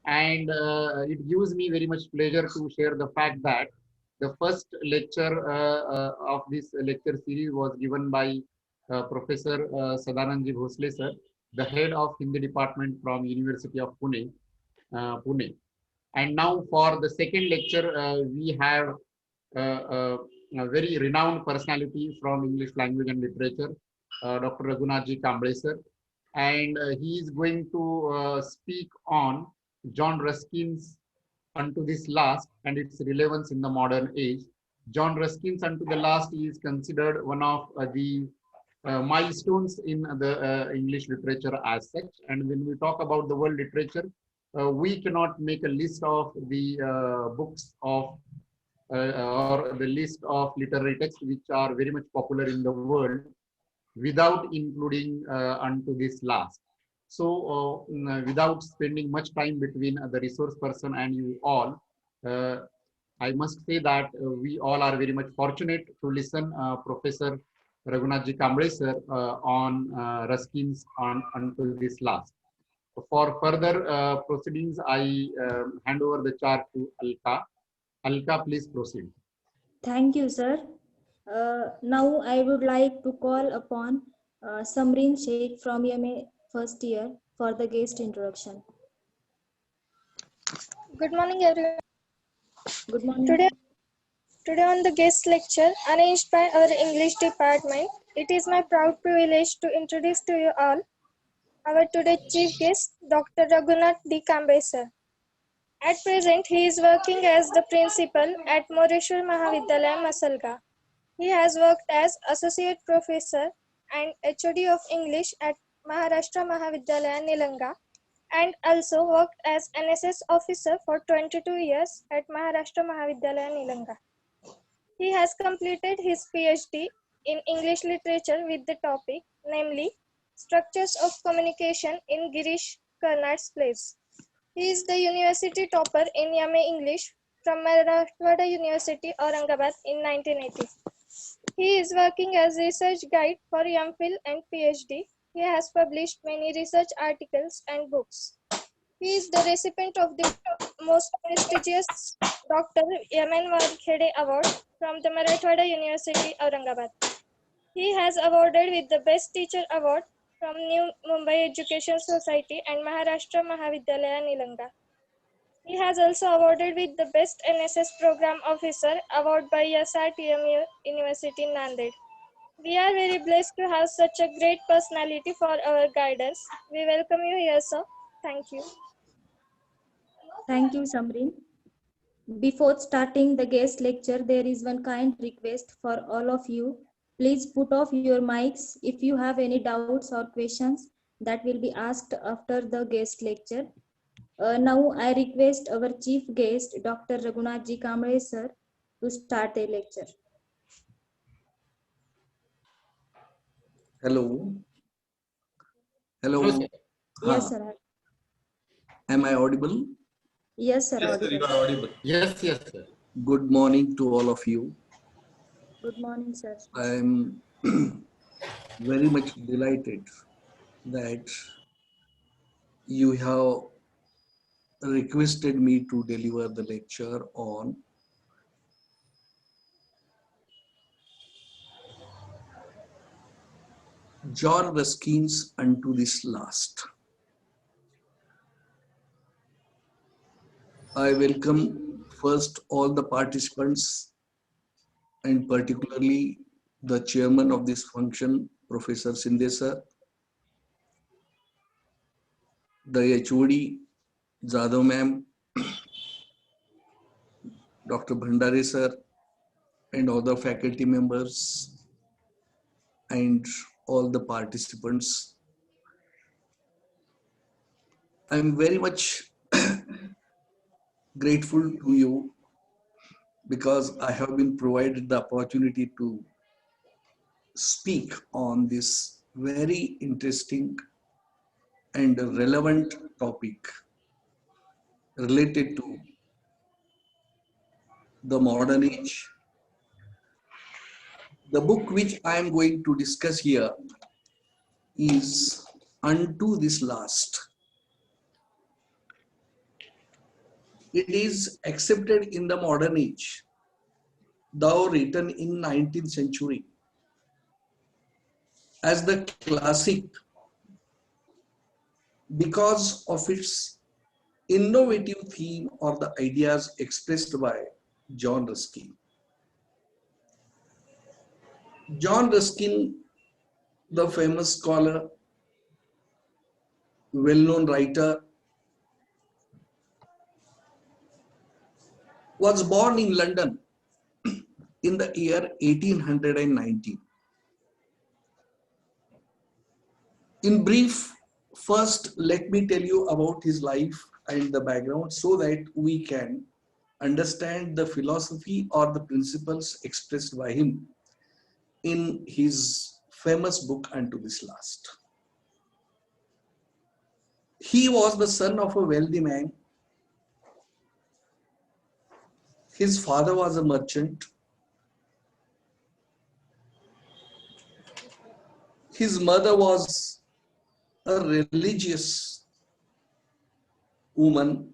And it gives me very much pleasure to share the fact that the first lecture of this lecture series was given by Professor Sadanandji Bhosle sir, the head of Hindi department from University of Pune. And now for the second lecture, we have a very renowned personality from English language and literature, Dr. Raghunathji Kamble sir. And he is going to speak on John Ruskin's Unto This Last and its relevance in the modern age. John Ruskin's Unto the Last is considered one of the milestones in the English literature as such. And when we talk about the world literature, we cannot make a list of the books of or the list of literary texts which are very much popular in the world without including Unto This Last. So without spending much time between the resource person and you all, uh, I must say that we all are very much fortunate to listen Professor Raghunathji Kamble sir on Ruskin's on Unto This Last. For further proceedings, I hand over the charge to Alka. Alka, please proceed. Thank you, sir. Now I would like to call upon Samreen Sheikh from EMA first year for the guest introduction. Good morning, everyone. Good morning. Today on the guest lecture arranged by our English department, it is my proud privilege to introduce to you all our today's chief guest, Dr. Raghunath D. Kamble sir. At present, he is working as the principal at Moreshwar Mahavidyalaya, Masalga. He has worked as associate professor and HOD of English at Maharashtra Mahavidyalaya, Nilanga, and also worked as NSS officer for 22 years at Maharashtra Mahavidyalaya, Nilanga. He has completed his PhD in English literature with the topic, namely, Structures of Communication in Girish Karnad's plays. He is the university topper in MA English from Marathwada University, Aurangabad in 1980. He is working as research guide for MPhil and PhD. He has published many research articles and books. He is the recipient of the most prestigious Dr. M.N. Warkhede Award from the Marathwada University, Aurangabad. He has awarded with the Best Teacher Award from New Mumbai Education Society and Maharashtra Mahavidyalaya, Nilanga. He has also awarded with the Best NSS Program Officer Award by SRTM University, Nanded. We are very blessed to have such a great personality for our guidance. We welcome you here, sir. Thank you. Thank you, Samreen. Before starting the guest lecture, there is one kind request for all of you. Please put off your mics if you have any doubts or questions that will be asked after the guest lecture. Now I request our chief guest, Dr. Raghunathji Kamble sir, to start the lecture. Hello. Hello. Hello, sir. Yes, sir. Am I audible? Yes, sir. Yes, sir, you are audible. Yes, yes, sir. Good morning to all of you. Good morning, sir. I am very much delighted that you have requested me to deliver the lecture on John Ruskin's Unto This Last. I welcome first all the participants and particularly the chairman of this function, Professor Shinde sir, the HOD, Jadhav ma'am, Dr. Bhandare sir, and other faculty members, and all the participants. I'm very much grateful to you because I have been provided the opportunity to speak on this very interesting and relevant topic related to the modern age. The book which I am going to discuss here is Unto This Last. it is accepted in the modern age, though written in 19th century, as the classic because of its innovative theme or the ideas expressed by John Ruskin. John Ruskin, the famous scholar, well-known writer, was born in London in the year 1819. In brief, first let me tell you about his life and the background so that we can understand the philosophy or the principles expressed by him in his famous book Unto This Last. He was the son of a wealthy man. His father was a merchant. His mother was a religious woman,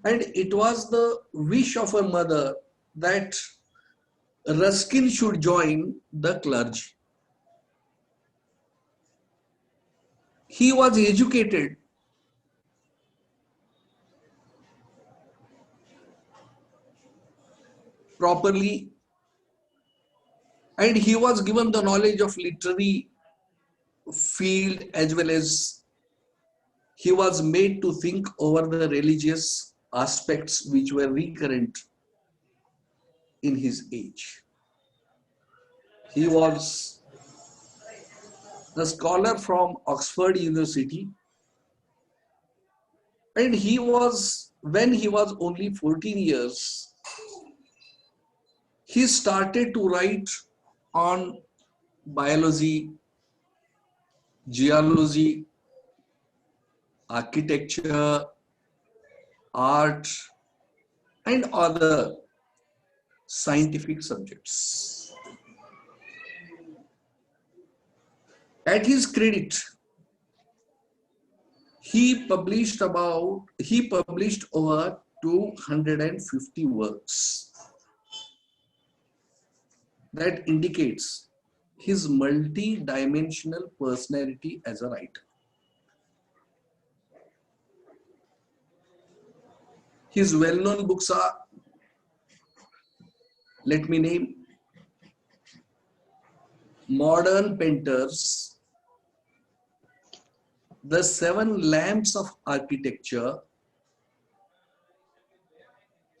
and it was the wish of her mother that Ruskin should join the clergy. He was educated properly, and he was given the knowledge of literary field, as well as he was made to think over the religious aspects which were recurrent in his age. He was a scholar from Oxford University, and when he was only 14 years, he started to write on biology, geology, architecture, art, and other scientific subjects. At his credit, he published over 250 works. That indicates his multi-dimensional personality as a writer. His well-known books are, let me name, Modern Painters, The Seven Lamps of Architecture,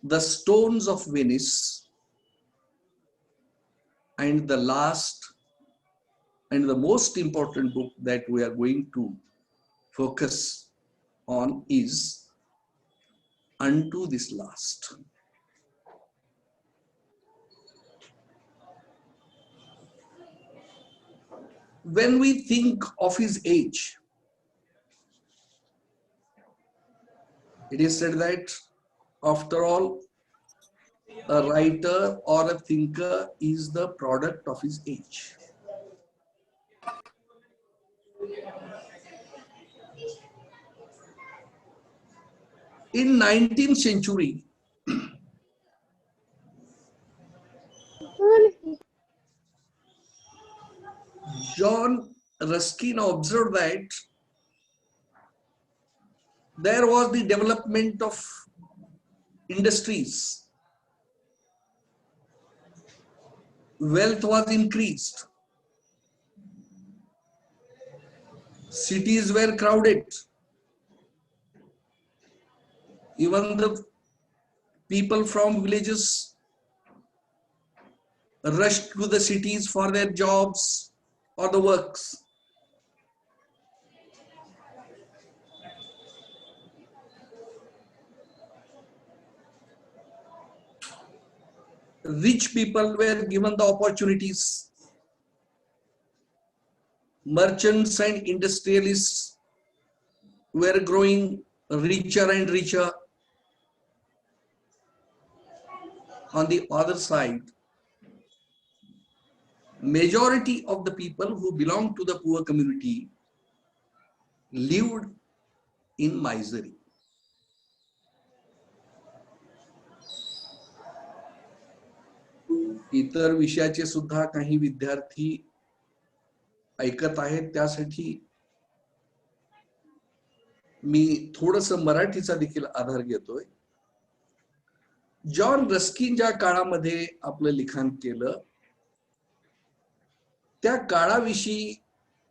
The Stones of Venice, and the last and the most important book that we are going to focus on is Unto This Last. When we think of his age, it is said that, after all, a writer or a thinker is the product of his age. In 19th century, John Ruskin observed that there was the development of industries. Wealth was increased. Cities were crowded. Even the people from villages rushed to the cities for their jobs or the works. Rich people were given the opportunities. Merchants and industrialists were growing richer and richer. On the other side, majority of the people who belonged to the poor community lived in misery. इतर विषयाचे सुद्धा काही विद्यार्थी ऐकत आहेत, त्यासाठी मी थोडस मराठीचा देखील आधार घेतोय. जॉन रस्किन ज्या काळामध्ये आपलं लिखाण केलं, त्या काळाविषयी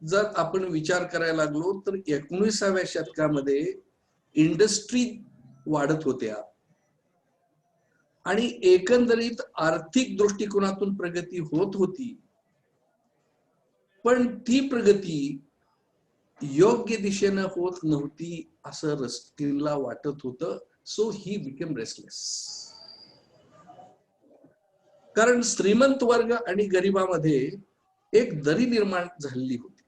जर आपण विचार करायला लागलो तर 19व्या शतकामध्ये इंडस्ट्री वाढत होत्या आणि एकंदरीत आर्थिक दृष्टिकोनातून प्रगती होत होती, पण ती प्रगती योग्य दिशेनं होत नव्हती असं रस्किनला वाटत होतं. सो ही बिकेम रेस्टलेस. कारण श्रीमंत वर्ग आणि गरिबामध्ये एक दरी निर्माण झालेली होती.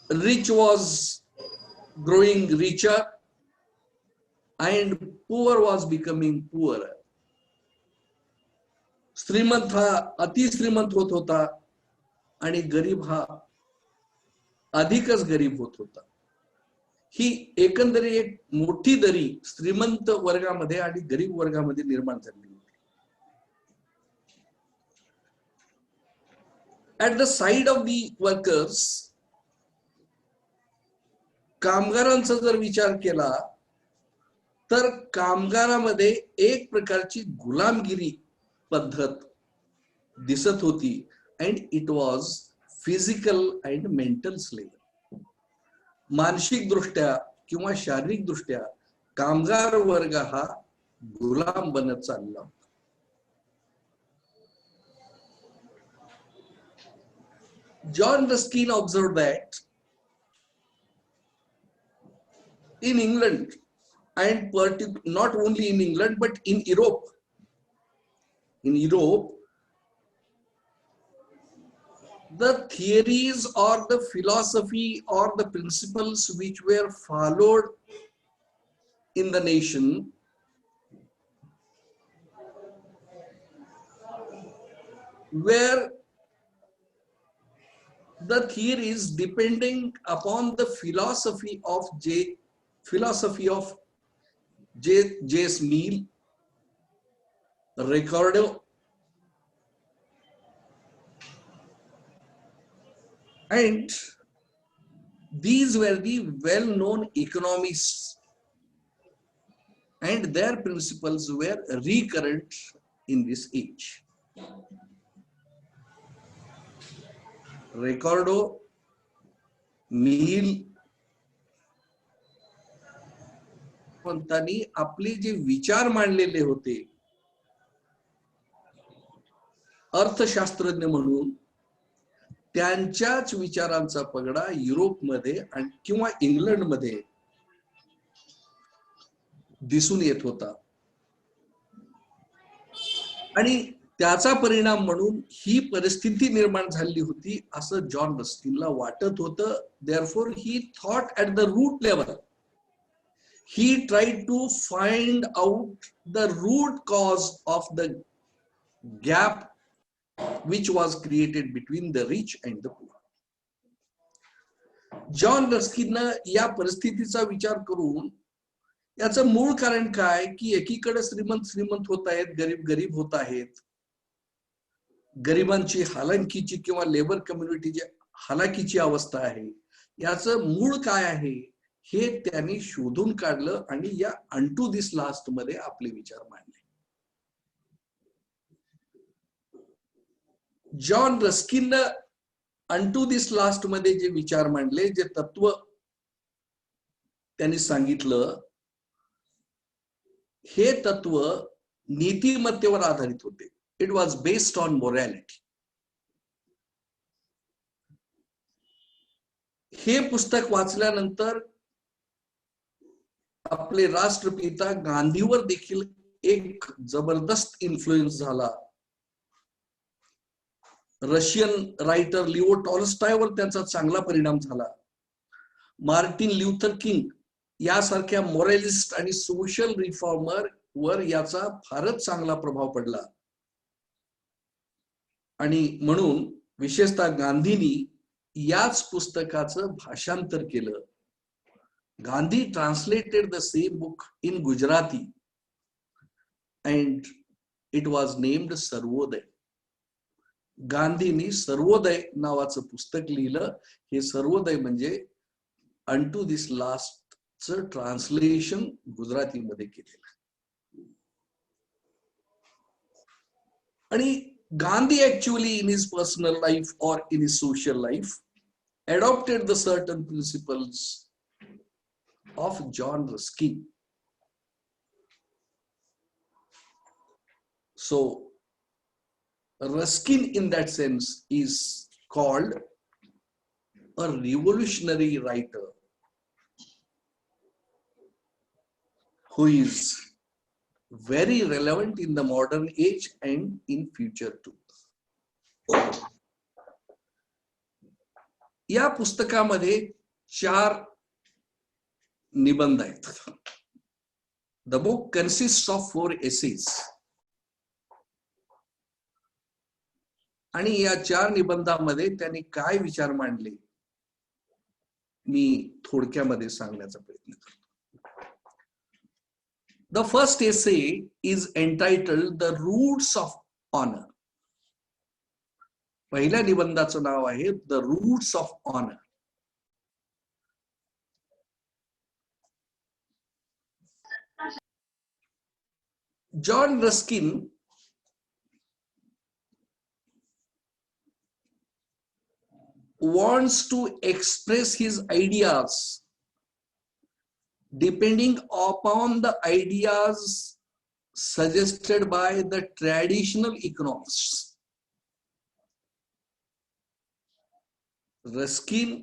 Rich was growing richer and poor was becoming poor. श्रीमंत हा अतिश्रीमंत होत होता आणि गरीब हा अधिकच गरीब होत होता. ही एकंदरीत एक मोठी दरी श्रीमंत वर्गामध्ये आणि गरीब वर्गामध्ये निर्माण झाली होती. At the side of the workers, कामगारांचा जर विचार केला तर कामगारामध्ये एक प्रकारची गुलामगिरी पद्धत दिसत होती. And it was physical and mental slavery. मानसिक दृष्ट्या किंवा शारीरिक दृष्ट्या कामगार वर्ग हा गुलाम बनत चालला होता. John Ruskin observed that in England, and not only in England but in Europe, the theories or the philosophy or the principles which were followed in the nation were the theories depending upon the philosophy of J.S. Mill, Ricardo, and these were the well-known economists, and their principles were recurrent in this age. Ricardo, Mill, पंतांनी आपले जे विचार मांडलेले होते अर्थशास्त्रज्ञ म्हणून, त्यांच्याच विचारांचा पगडा युरोपमध्ये किंवा इंग्लंडमध्ये दिसून येत होता. आणि त्याचा परिणाम म्हणून ही परिस्थिती निर्माण झाली होती असं जॉन रस्किनला वाटत होतं. Therefore, he thought at the root level. He tried to find out the root cause of the gap which was created between the rich and the poor. John रस्किनने या परिस्थितीचा विचार करून याचं मूळ कारण काय की एकीकडे श्रीमंत होत आहेत, गरीब होत आहेत, गरिबांची हालांकीची किंवा लेबर कम्युनिटीची हालाकीची अवस्था आहे, याचं मूळ काय आहे हे त्यांनी शोधून काढलं आणि या अनटू दिस लास्ट मध्ये आपले विचार मांडले. जॉन रस्किनने अनटू दिस लास्ट मध्ये जे विचार मांडले, जे तत्व त्यांनी सांगितलं, हे तत्व नीतिमत्तेवर आधारित होते. It was based on morality. हे पुस्तक वाचल्यानंतर आपले राष्ट्रपिता गांधीवर देखील एक जबरदस्त इन्फ्लुएन्स झाला. रशियन रायटर लिओ टॉल्स्टॉयवर त्यांचा चांगला परिणाम झाला. मार्टिन ल्यूथर किंग यासारख्या मोरॅलिस्ट आणि सोशल रिफॉर्मर वर याचा फारच चांगला प्रभाव पडला. आणि म्हणून विशेषतः गांधींनी याच पुस्तकाचं भाषांतर केलं. Gandhi translated the same book in Gujarati, and it was named Sarvodaya. गांधींनी सर्वोदय नावाचं पुस्तक लिहिलं. हे सर्वोदय म्हणजे अनटू दिस लास्टचं ट्रान्सलेशन गुजरातीमध्ये केलेलं. आणि Gandhi actually in his personal life or in his social life adopted the certain principles of John Ruskin. So Ruskin in that sense is called a revolutionary writer who is very relevant in the modern age and in future too. या पुस्तकामध्ये 4 निबंध आहेत. The book consists of 4 essays. आणि या 4 निबंधामध्ये त्यांनी काय विचार मांडले मी थोडक्यामध्ये सांगण्याचा प्रयत्न करतो. The first essay is entitled The Roots of Honor. पहिल्या निबंधाचं नाव आहे The Roots of Honor. John Ruskin wants to express his ideas depending upon the ideas suggested by the traditional economists. Ruskin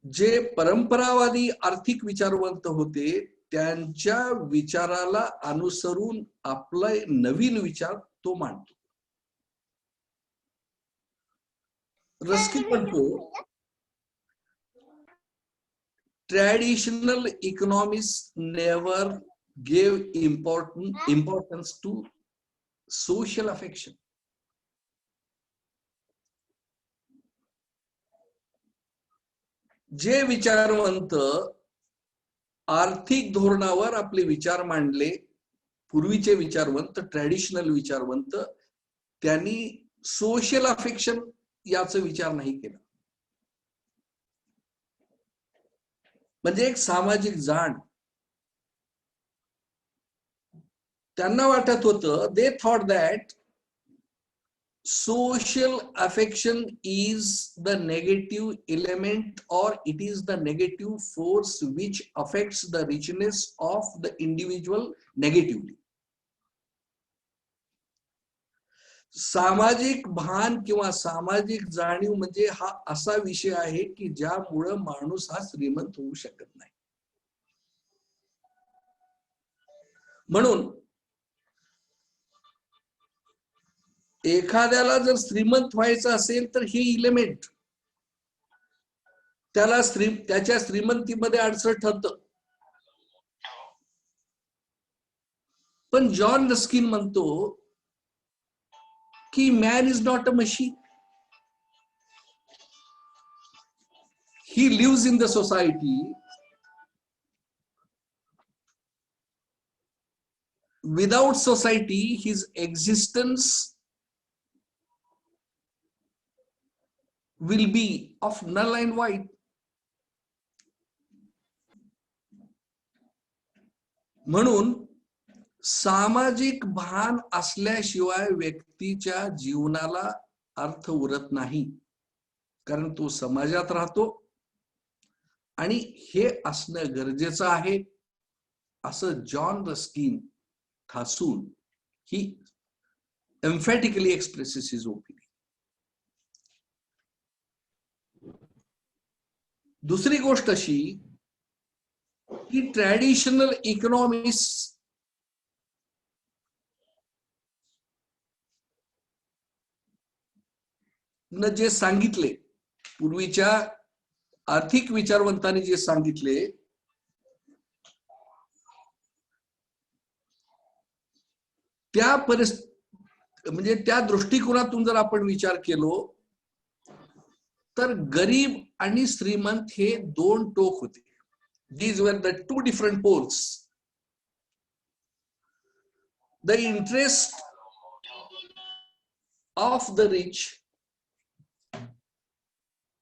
जे परंपरावादी आर्थिक विचारवंत होते त्यांच्या विचाराला अनुसरून आपला नवीन विचार तो मांडतो. रस्किन म्हणतो traditional economists never gave importance to social affection. जे विचारवंत आर्थिक धोरणावर आपले विचार मांडले, पूर्वीचे विचारवंत, ट्रॅडिशनल विचारवंत, त्यांनी सोशल अफेक्शन याचा विचार नाही केला. म्हणजे एक सामाजिक जाण. त्यांना वाटत होतं, they thought that social affection is the negative element or it is the negative force which affects the richness of the individual negatively. सामाजिक भान किंवा सामाजिक जाणीव म्हणजे हा असा विषय आहे की ज्यामुळे माणूस हा श्रीमंत होऊ शकत नाही. म्हणून एखाद्याला जर श्रीमंत व्हायचं असेल तर हे इलेमेंट त्याला त्याच्या श्रीमंतीमध्ये अडचण ठरतं. पण जॉन रस्किन म्हणतो की man is not a machine. He lives in the society. Without society his existence will be of null and void. म्हणून सामाजिक भान असल्याशिवाय व्यक्तीच्या जीवनाला अर्थ उरत नाही, कारण तो समाजात राहतो आणि हे असणं गरजेचं आहे असं जॉन रस्किन ठासून ही एम्फॅटिकली एक्सप्रेसेस हिज ओपिनियन. दुसरी गोष्ट अशी की ट्रॅडिशनल इकॉनॉमिस्ट न जे सांगितले, पूर्वीच्या आर्थिक विचारवंतांनी जे सांगितले त्या म्हणजे त्या दृष्टिकोनातून जर आपण विचार केलो तर गरीब आणि श्रीमंत हे 2 टोक होते. These were the 2 different poles. the interest of the rich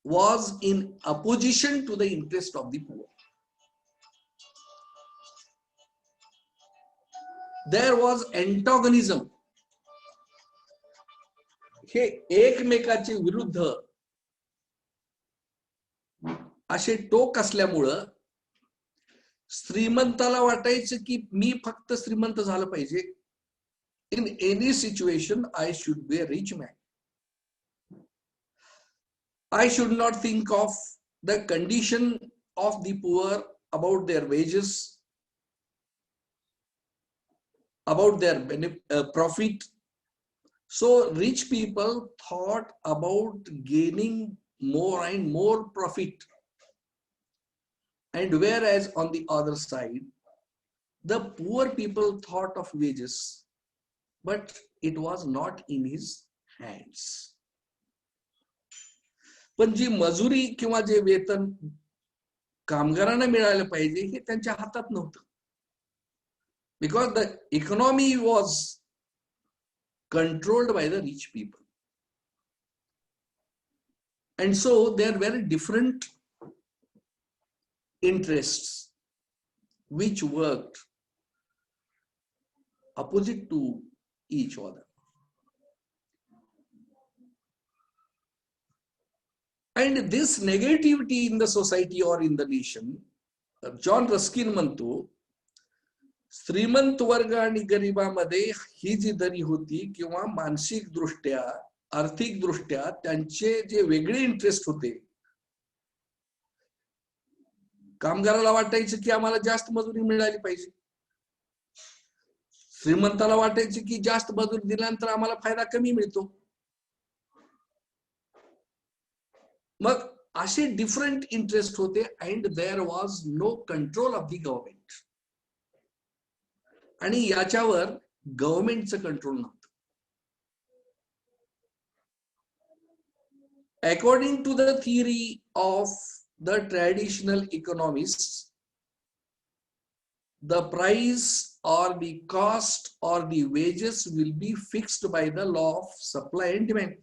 was in opposition to the interest of the poor. There was antagonism. हे एकमेकाचे विरुद्ध असे टोक असल्यामुळं श्रीमंताला वाटायचं की मी फक्त श्रीमंत झालं पाहिजे. In any situation, I should be a rich man. I should not think of the condition of the poor, about their wages, about their profit. So rich people thought about gaining more and more profit. And whereas on the other side, the poor people thought of wages, but it was not in his hands. पण जी मजुरी किंवा जे वेतन कामगारांना मिळालं पाहिजे हे त्यांच्या हातात नव्हतं. Because the economy was controlled by the rich people. And so there were different interests which worked opposite to each other. And this negativity in the society or in the nation, John Ruskin म्हणतो, श्रीमंत वर्ग आणि गरिबामध्ये ही जी दरी होती किंवा मानसिक दृष्ट्या आर्थिक दृष्ट्या त्यांचे जे वेगळे इंटरेस्ट होते. कामगाराला वाटायचं की आम्हाला जास्त मजुरी मिळाली पाहिजे, श्रीमंताला वाटायचं की जास्त मजुरी दिल्यानंतर आम्हाला फायदा कमी मिळतो. मग असे डिफरंट इंटरेस्ट होते. And there was no control of the government. आणि याच्यावर गव्हर्नमेंटचं कंट्रोल नव्हतं. According to the theory of the traditional economists, the price or the cost or the wages will be fixed by the law of supply and demand.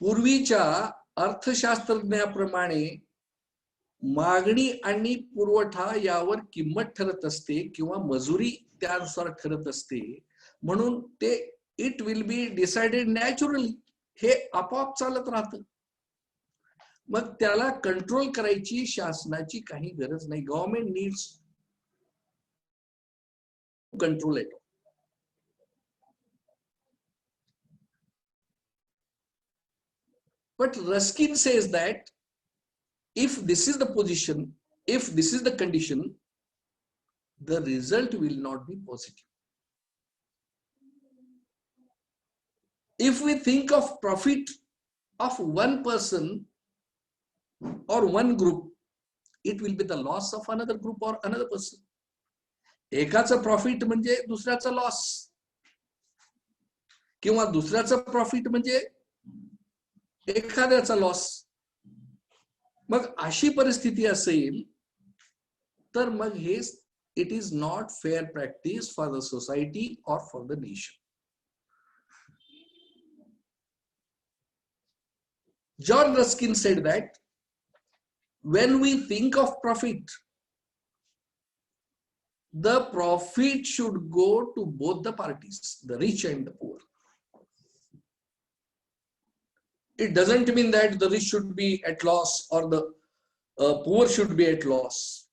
पूर्वीच्या अर्थशास्त्रज्ञाप्रमाणे मागणी आणि पुरवठा यावर किंमत ठरत असते किंवा मजुरी त्यानुसार ठरत असते. म्हणून ते it will be decided naturally, हे आपोआप चालत राहतं. मग त्याला कंट्रोल करायची शासनाची काही गरज नाही. Government needs control it. But Ruskin says that if this is the position, if this is the condition, the result will not be positive. If we think of profit of one person or one group, it will be the loss of another group or another person. एकाचं profit म्हणजे दुसऱ्याचा loss, किंवा दुसऱ्याचं profit म्हणजे एखाद्याचा loss. मग अशी परिस्थिती असेल तर मग हे it is not fair practice for the society और for the nation. John Ruskin said that when we think of profit, the profit should go to both the parties, the rich and the poor. It doesn't mean that the rich should be at loss or the poor should be at loss.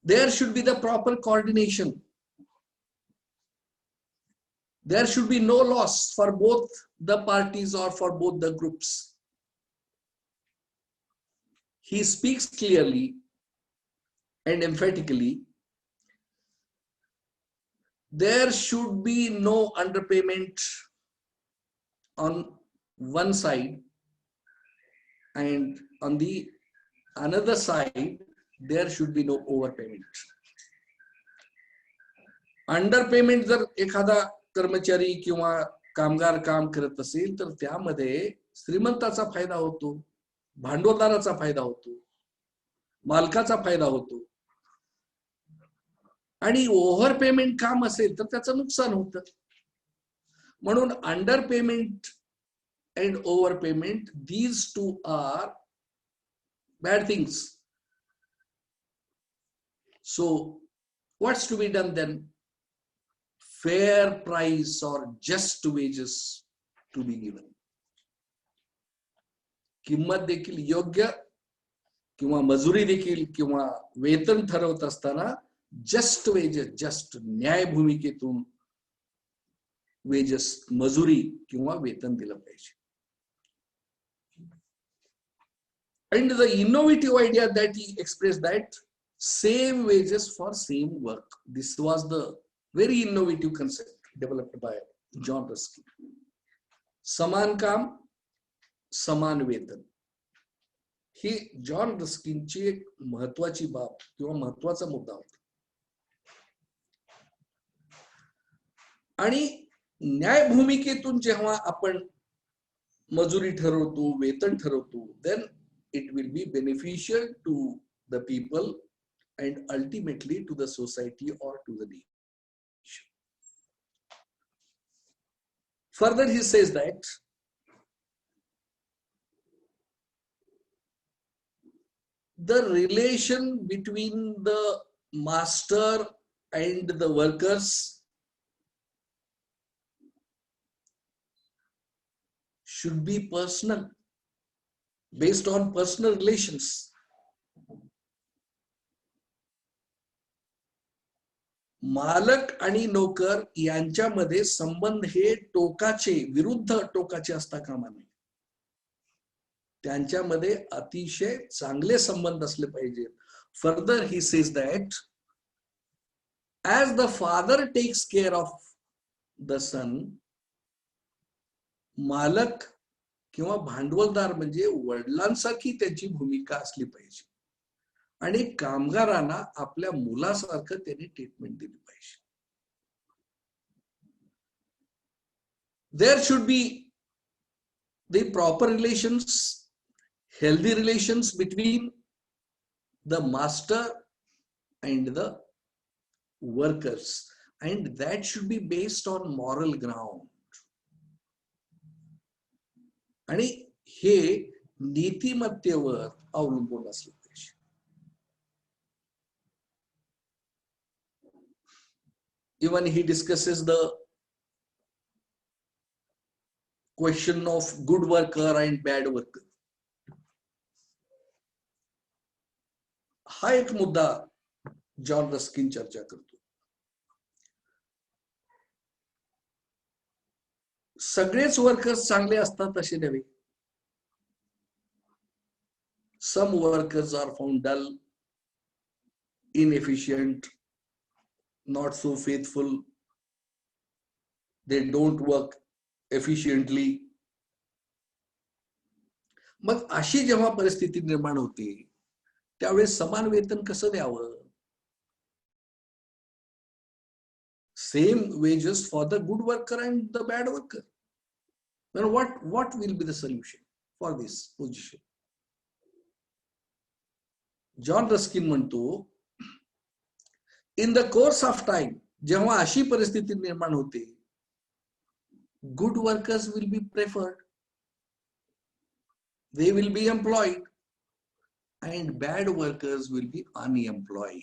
There should be the proper coordination. There should be no loss for both the parties or for both the groups. He speaks clearly and emphatically. There should be no underpayment on one side, and on the another side there should be no overpayment. अंडरपेमेंट जर एखादा कर्मचारी किंवा कामगार काम करत असेल तर त्यामध्ये श्रीमंताचा फायदा होतो, भांडवलदाराचा फायदा होतो. मालकाचा फायदा होतो. आणि ओव्हर पेमेंट काम असेल तर त्याचं नुकसान होतं. म्हणून under payment and overpayment, these two are bad things. So what's to be done then? Fair price or just wages to be given. किंमत देखील योग्य किंवा मजुरी देखील किंवा वेतन ठरवत असताना जस्ट वेजेस, जस्ट न्याय भूमिकेतून वेजेस, मजुरी किंवा वेतन दिलं पाहिजे. And the innovative idea that he expressed, that same wages for same work. This was the very innovative concept developed by John Ruskin. समान काम, समान वेतन. ही जॉन रस्किनची एक महत्वाची बाब किंवा महत्वाचा मुद्दा होता. आणि न्याय भूमिकेतून जेव्हा आपण मजुरी ठरवतो, वेतन ठरवतो, then it will be beneficial to the people and ultimately to the society or to the nation. Further, he says that the relation between the master and the workers should be personal, based on personal relations. मालक आणि नोकर यांच्यामध्ये संबंध हे टोकाचे, विरुद्ध टोकाचे असता कामा नये. त्यांच्यामध्ये अतिशय चांगले संबंध असले पाहिजेत. Further he says that as the father takes care of the son, मालक किंवा भांडवलदार म्हणजे वडिलांसारखी त्याची भूमिका असली पाहिजे आणि कामगारांना आपल्या मुलासारखं त्यांनी ट्रीटमेंट दिली पाहिजे. There should be the proper relations, healthy relations between the master and the workers, and that should be based on moral ground. आणि हे नीतिमत्तेवर अवलंबून असले पाहिजे. Even he discusses the question of good worker and bad worker. हा एक मुद्दा John Ruskin चर्चा करतो. सगळेच वर्कर्स चांगले असतात असे नव्हे. Some workers are found dull, inefficient, not so faithful. They don't work efficiently. मग अशी जेव्हा परिस्थिती निर्माण होते त्यावेळेस समान वेतन कसं द्यावं? Same wages for the good worker and the bad worker. Then what will be the solution for this position? John Ruskin म्हणतो, in the course of time, जेव्हा अशी परिस्थिती निर्माण होते, good workers will be preferred. They will be employed. And bad workers will be unemployed.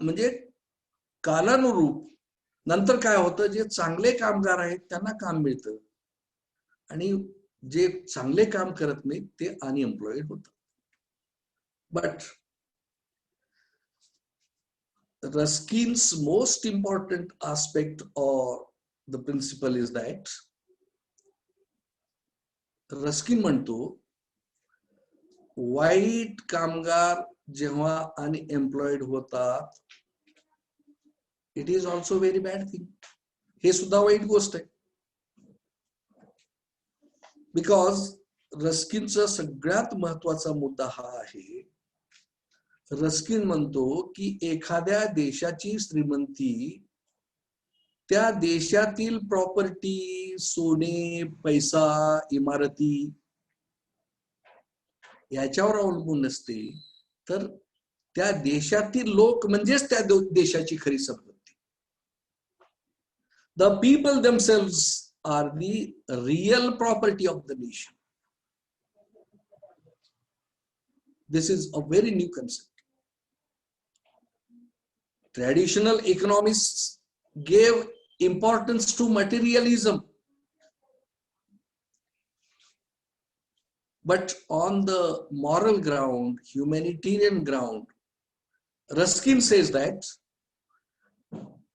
म्हणजे कालानुरूप नंतर काय होतं, जे चांगले कामगार आहेत त्यांना काम मिळतं आणि जे चांगले काम करत नाहीत ते अनएम्प्लॉयड होतात. But Ruskin's most important aspect or the principle is that Ruskin म्हणतो, वाईट कामगार जेव्हा अनएम्प्लॉयड होतात, it is also very bad thing. हे सुद्धा वाईट गोष्ट आहे. बिकॉज रस्किनचा सगळ्यात महत्वाचा मुद्दा हा आहे. रस्किन म्हणतो की एखाद्या देशाची श्रीमंती त्या देशातील प्रॉपर्टी, सोने, पैसा, इमारती याच्यावर अवलंबून नसते, तर त्या देशातील लोक म्हणजेच त्या देशाची खरी संपत्ती. The people themselves are the real property of the nation. This is a very new concept. Traditional economists gave importance to materialism. But on the moral ground, humanitarian ground, Ruskin says that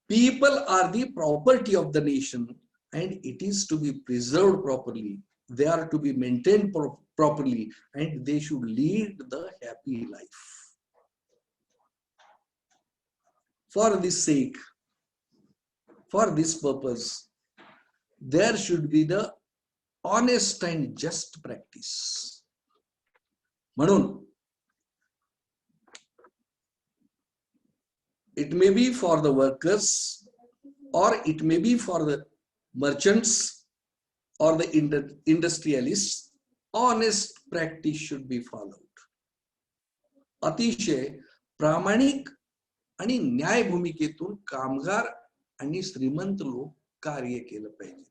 people are the property of the nation and it is to be preserved properly. They are to be maintained properly and they should lead the happy life. For this sake, for this purpose, there should be the honest and just practice. म्हणून it may be for the workers or it may be for the merchants or the industrialists, honest practice should be followed. अतिशय प्रामाणिक आणि न्याय भूमिकेतून कामगार आणि श्रीमंत लोक कार्य केलं पाहिजे.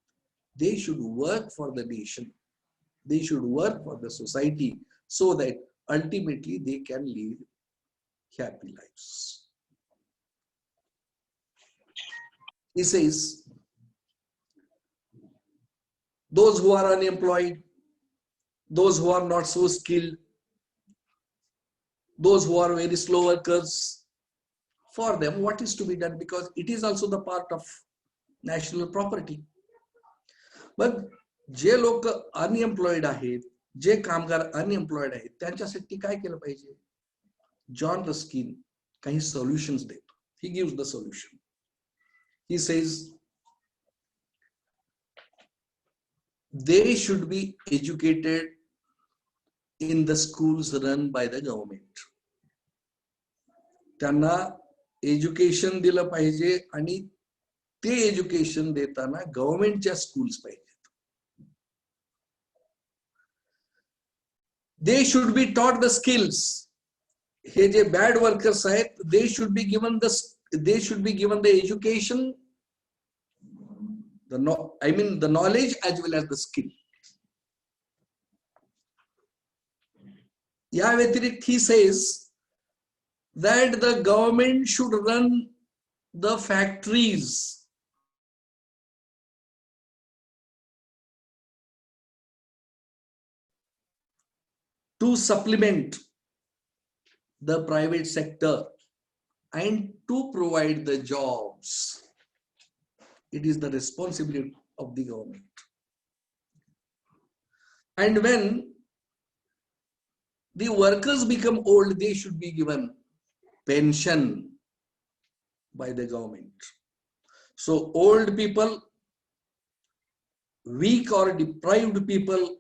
They should work for the nation. They should work for the society so that ultimately they can lead happy lives. He says, those who are unemployed, those who are not so skilled, those who are very slow workers, for them what is to be done, because it is also the part of national property. But जे लोक unemployed आहेत, जे कामगार unemployed आहेत, त्यांच्यासाठी काय केलं पाहिजे? John Ruskin काही solutions देतो. He gives the solution. He says they should be educated in the schools run by the government. त्यांना एज्युकेशन दिलं पाहिजे आणि ते एज्युकेशन देताना गव्हर्नमेंटच्या स्कूल्स पाहिजेत. They should be taught the skills. Hey J bad workers आहेत, they should be given the education, the knowledge as well as the skill. या व्यतिरिक्त he says that the government should run the factories to supplement the private sector and to provide the jobs. It is the responsibility of the government. And when the workers become old, they should be given pension by the government. So old people, weak or deprived people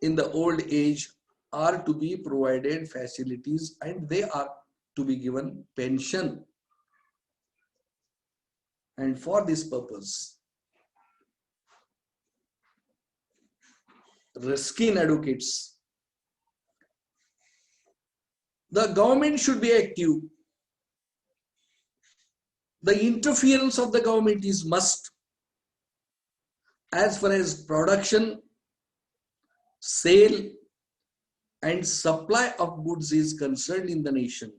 in the old age are to be provided facilities and they are to be given pension. And for this purpose, Ruskin advocates the government should be active. The interference of the government is must as far as production, sale and supply of goods is concerned in the nation.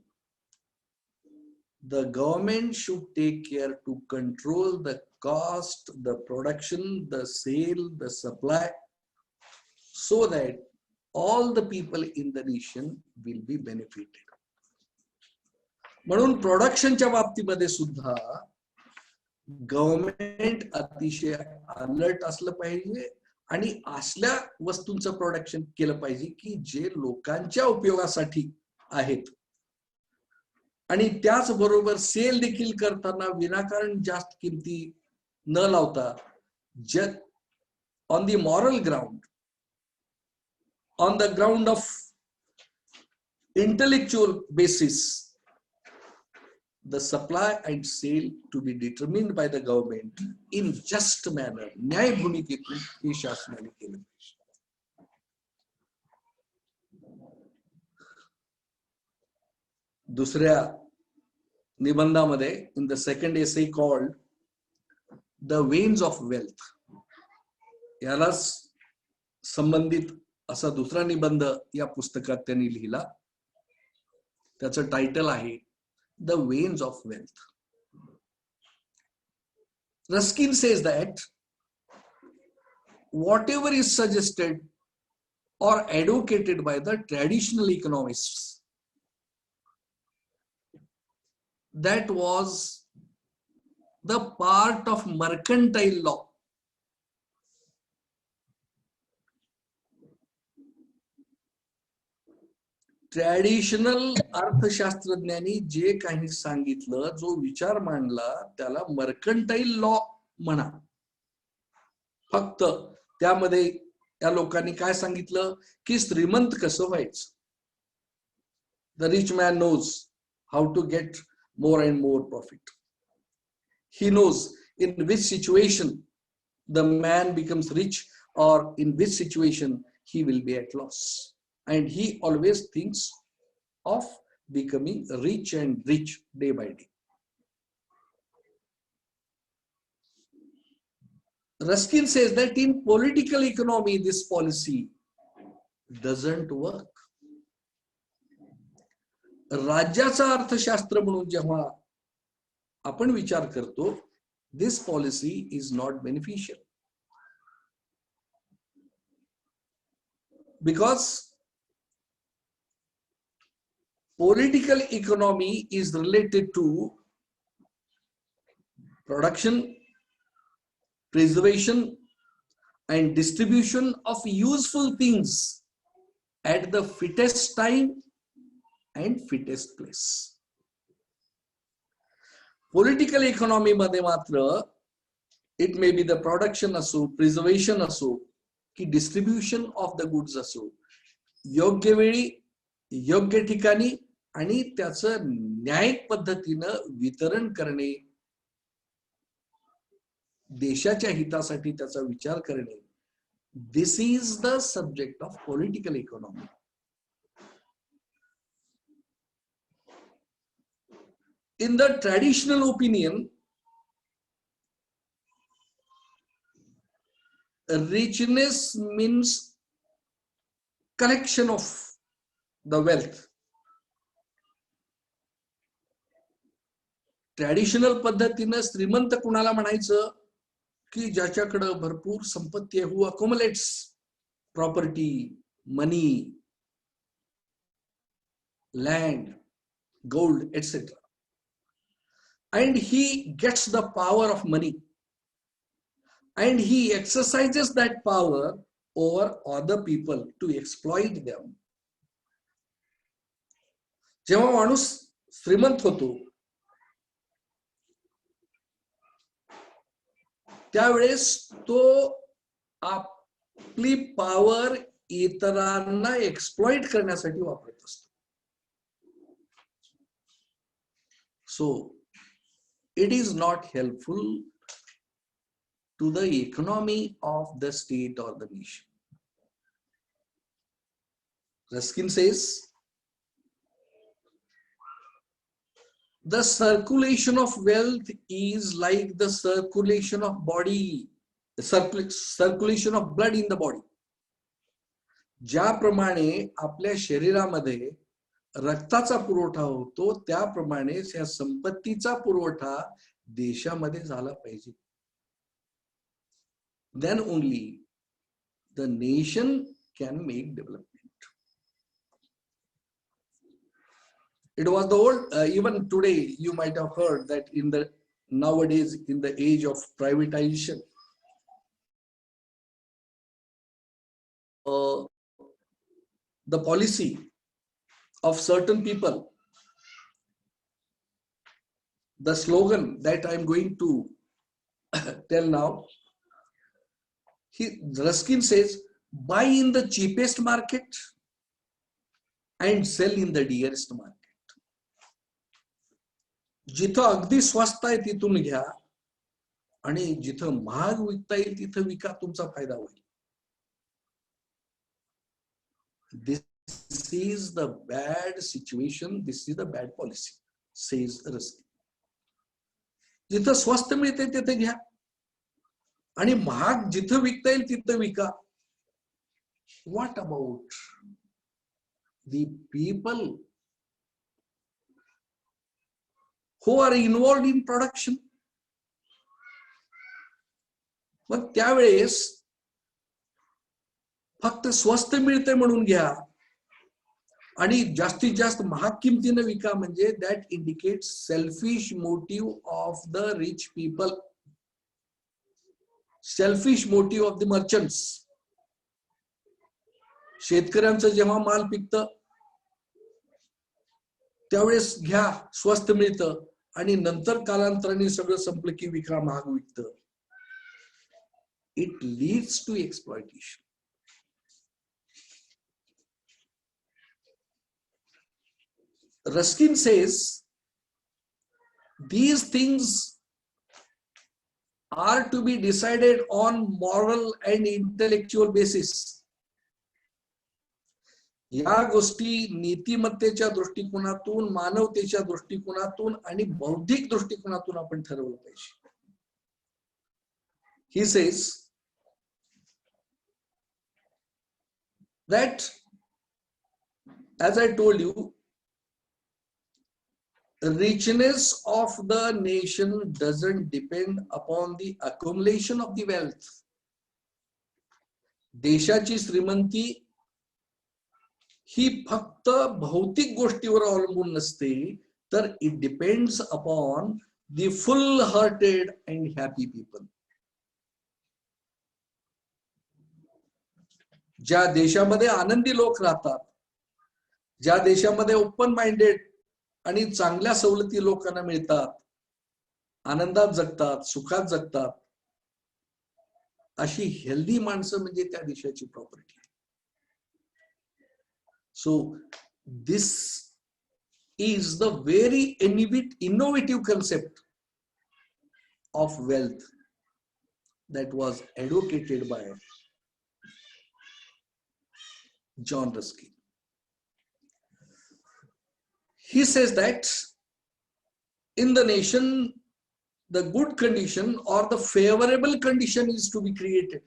The government should take care to control the cost, the production, the sale, the supply, so that all the people in the nation will be benefited. म्हणून प्रोडक्शनच्या बाबतीमध्ये सुद्धा government अतिशय alert असलं पाहिजे आणि असल्या वस्तूंचं production केलं पाहिजे की जे लोकांच्या उपयोगासाठी आहेत. आणि त्याचबरोबर सेल देखील करताना विनाकारण जास्त किमती न लावता on the moral ground, on the ground of intellectual basis, the supply and sale to be determined by the government in just manner. न्याय भूमिकेतून हे शासनाने केलं पाहिजे. दुसऱ्या निबंधामध्ये, in the second essay called The Veins of Wealth, यालाच संबंधित असा दुसरा निबंध या पुस्तकात त्यांनी लिहिला. त्याचं टायटल आहे The Veins of Wealth. Ruskin says that whatever is suggested or advocated by the traditional economists, that was the part of mercantile law. Traditional अर्थशास्त्रज्ञांनी जे काही सांगितलं, जो विचार मांडला, त्याला मर्कंटाईल लॉ म्हणा. फक्त त्यामध्ये या लोकांनी काय सांगितलं की श्रीमंत कसं व्हायचं. The rich man knows how to get more and more profit. He knows in which situation the man becomes rich or in which situation he will be at loss. And he always thinks of becoming rich and rich day by day. Ruskin says that in political economy, this policy doesn't work. राज्याचा अर्थशास्त्र म्हणून जेव्हा आपण विचार करतो, this policy is not beneficial. Because political economy is related to production, preservation, and distribution of useful things at the fittest time and fittest place. Political economy मध्ये मात्र it may be the production असो, preservation असो, की distribution of the goods असो, योग्य वेळी योग्य ठिकाणी आणि त्याचं न्यायिक पद्धतीनं वितरण करणे, देशाच्या हितासाठी त्याचा विचार करणे, this is the subject of political economy. In the traditional opinion, richness means collection of the wealth. Traditional पद्धतीनं श्रीमंत कुणाला म्हणायचं की ज्याच्याकडे भरपूर संपत्ती आहे, who accumulates property, money, land, gold, etc. And he gets the power of money. And he exercises that power over other people to exploit them. जेव्हा माणूस श्रीमंत होतो, त्यावेळेस तो आपली पॉवर इतरांना एक्सप्लॉइट करण्यासाठी वापरत असतो. So it is not helpful to the economy of the state or the nation. Ruskin says, the circulation of wealth is like the circulation of body, the circulation of blood in the body. ज्याप्रमाणे आपल्या शरीरामध्ये रक्ताचा पुरवठा होतो, त्याप्रमाणे या संपत्तीचा पुरवठा देशामध्ये झाला पाहिजे. Then only the nation can make development. It was the old, even today you might have heard that nowadays in the age of privatization, the policy of certain people, the slogan that I'm going to tell now, Ruskin says, buy in the cheapest market and sell in the dearest market. जिथं अगदी स्वस्त आहे तिथून घ्या आणि जिथं महाग विकता येईल तिथं विका, तुमचा फायदा होईल. This is the bad situation, this is the bad policy, says Ruskin. जिथं स्वस्त मिळते तिथे घ्या आणि महाग जिथं विकता येईल तिथं विका. What about the people who are involved in production? मग त्यावेळेस फक्त स्वस्त मिळते म्हणून घ्या आणि जास्तीत जास्त महाग किमतीने विका, म्हणजे that indicates selfish motive of the rich people, selfish motive of the merchants. शेतकऱ्यांचं जेव्हा माल पिकतं त्यावेळेस घ्या, स्वस्त मिळतं आणि नंतर कालांतराने सगळं संपलं की विका, महाग विकतं. It leads to exploitation. Ruskin says these things are to be decided on moral and intellectual basis. या गोष्टी नीतिमत्तेच्या दृष्टिकोनातून, मानवतेच्या दृष्टिकोनातून आणि बौद्धिक दृष्टिकोनातून आपण ठरवलं पाहिजे. He says that, as I told you, richness of the nation doesn't depend upon the accumulation of the wealth. देशाची श्रीमंती ही फक्त भौतिक गोष्टीवर अवलंबून नसते, तर it depends upon the full hearted and happy people. ज्या देशामध्ये आनंदी लोक राहतात, ज्या देशामध्ये ओपन माइंडेड आणि चांगल्या सवलती लोकांना मिळतात, आनंदात जगतात, सुखात जगतात, अशी हेल्दी माणसं म्हणजे त्या देशाची property. So this is the very innovative concept of wealth that was advocated by John Ruskin. He says that in the nation, the good condition or the favorable condition is to be created.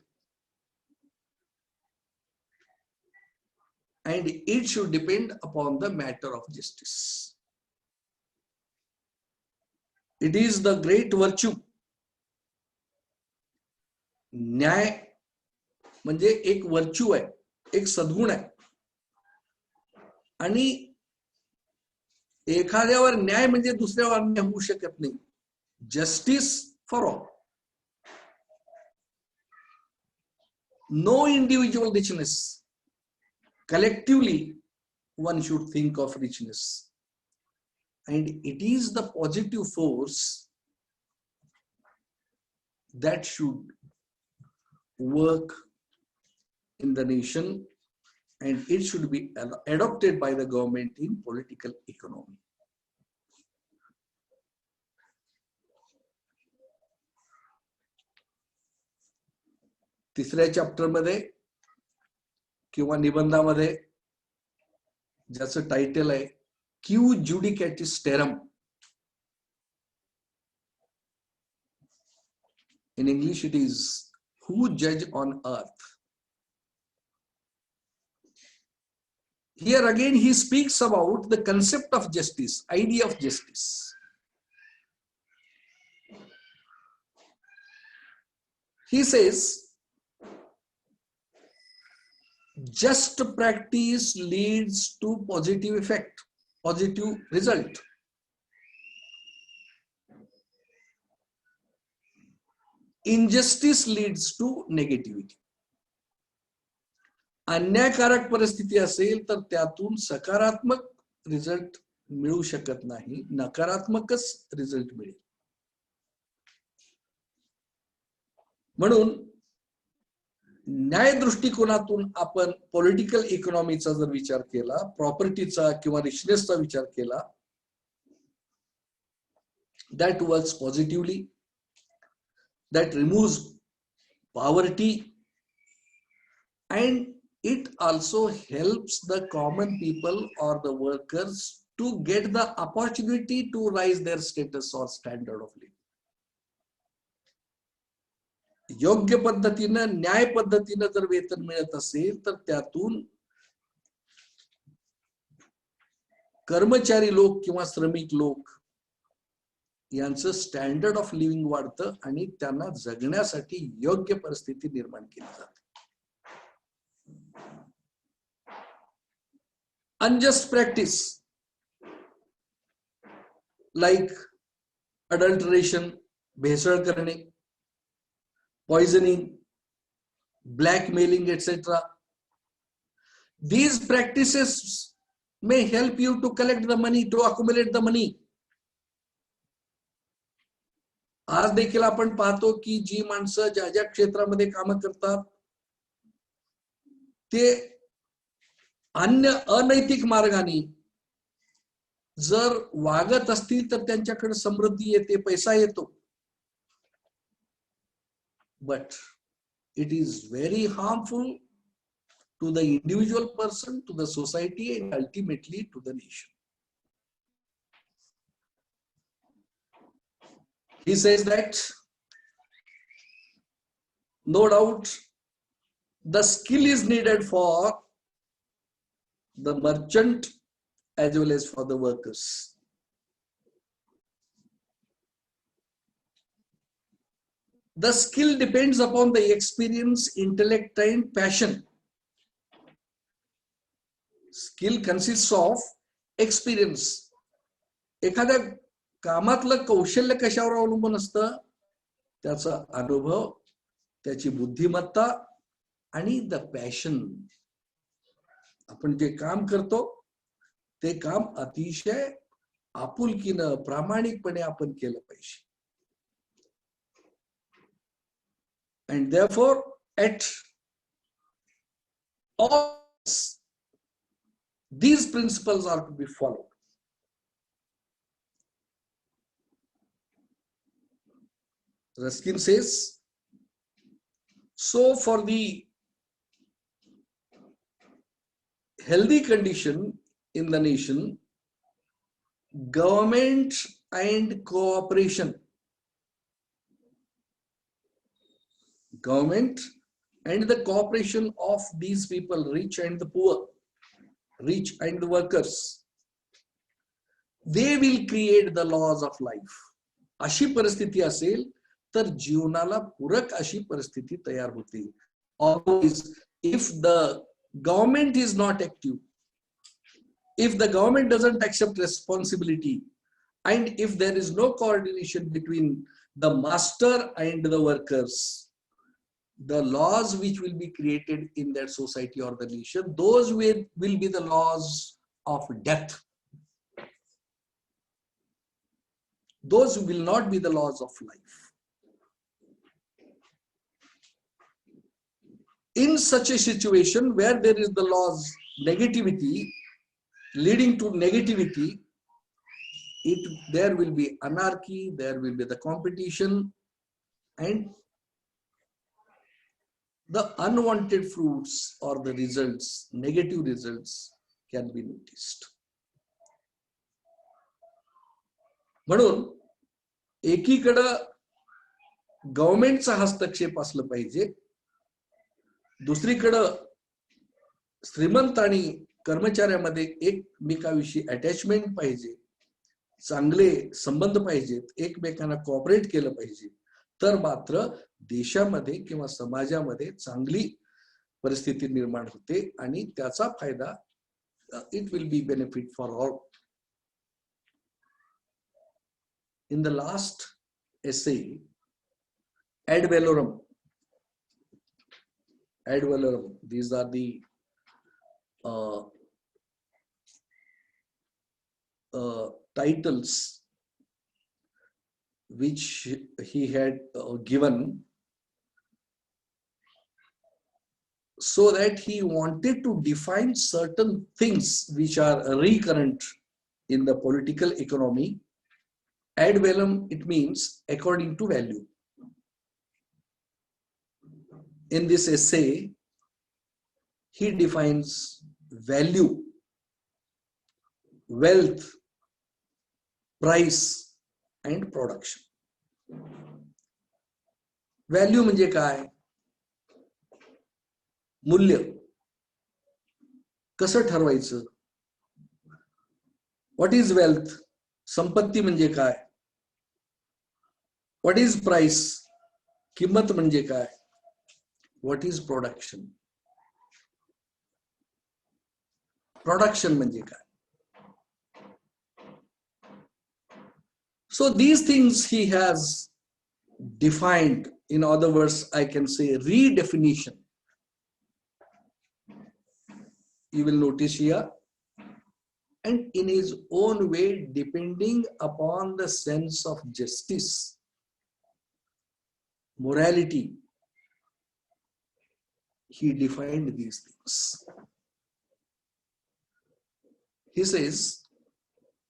And it should depend upon the matter of justice. It is the great virtue. न्याय म्हणजे एक virtue आहे, एक सद्गुण आहे. आणि एखाद्यावर न्याय म्हणजे दुसऱ्यावर अन्याय होऊ शकत नाही. Justice for all. No individual richness. Collectively one should think of richness. And it is the positive force that should work in the nation, and it should be adopted by the government in political economy. तिसऱ्या chapter मध्ये किंवा निबंधामध्ये ज्याचं title आहे क्यू जुडिकेटिस टेरम. In English it is who judge on earth. Here again he speaks about the concept of justice, idea of justice. He says just practice leads to positive effect, positive result. Injustice leads to negativity. अन्यायकारक परिस्थिती असेल तर त्यातून सकारात्मक result मिळू शकत नाही, नकारात्मकच result मिळेल. म्हणून न्याय दृष्टिकोनातून आपण पॉलिटिकल इकॉनॉमीचा जर विचार केला, प्रॉपर्टीचा किंवा रिचनेसचा विचार केला, that works positively, that removes poverty, and it also helps the common people or the workers to get the opportunity to rise their status or standard of living. योग्य पद्धतीने न्याय पद्धतीने जर वेतन मिळत असेल तर त्यातून कर्मचारी लोक किंवा श्रमिक लोक यांचं स्टँडर्ड ऑफ लिव्हिंग वाढतं आणि त्यांना जगण्यासाठी योग्य परिस्थिती निर्माण केली जाते. Unjust practice like adulteration, भेसळ करणे, poisoning, blackmailing, etc. These practices may help you to collect the money, to accumulate the money. आज देखील आपण पाहतो की जी माणसं ज्या ज्या क्षेत्रामध्ये काम करतात ते अन्य अनैतिक मार्गाने जर वागत असतील तर त्यांच्याकडे समृद्धी येते, पैसा येतो. But it is very harmful to the individual person, to the society, and ultimately to the nation. He says that no doubt the skill is needed for the merchant as well as for the workers. The skill depends upon the experience, intellect, and passion. Skill consists of experience. एखाद्या कामातलं कौशल्य कशावर अवलंबून असतं? त्याचा अनुभव, त्याची बुद्धिमत्ता आणि द पॅशन. आपण जे काम करतो ते काम अतिशय आपुलकीनं प्रामाणिकपणे आपण केलं पाहिजे. And therefore, at all these principles are to be followed. Ruskin says, so for the healthy condition in the nation, government and cooperation, government and the cooperation of these people, rich and the poor, rich and the workers, they will create the laws of life. अशी परिस्थिती असेल तर जीवनाला पूरक अशी परिस्थिती तयार होते. Always, if the government is not active, if the government doesn't accept responsibility, and if there is no coordination between the master and the workers, the laws which will be created in that society or the nation, those will be the laws of death. Those will not be the laws of life. In such a situation where there is the laws negativity, leading to negativity, there will be anarchy, there will be the competition, and the unwanted fruits or the results, negative results can be noticed. म्हणून एकीकडे गव्हर्नमेंटचा हस्तक्षेप असलं पाहिजे, दुसरीकडे श्रीमंत आणि कर्मचाऱ्यामध्ये एकमेकांविषयी attachment पाहिजे, चांगले संबंध पाहिजेत, एकमेकांना कोऑपरेट केलं पाहिजे, तर मात्र देशामध्ये किंवा समाजामध्ये चांगली परिस्थिती निर्माण होते आणि त्याचा फायदा it will B benefit for all. In the last essay, ad valorem, these are the titles which he had given, so that he wanted to define certain things which are recurrent in the political economy, Ad valorem, it means according to value. In this essay, he defines value, wealth, price and production. Value म्हणजे काय? मूल्य कसं ठरवायचं? What is wealth? संपत्ती म्हणजे काय? What is price? किंमत म्हणजे काय? What is production? Production म्हणजे काय? So these things he has defined. In other words, I can say redefinition. You will notice here, and in his own way, depending upon the sense of justice, morality, he defined these things. He says,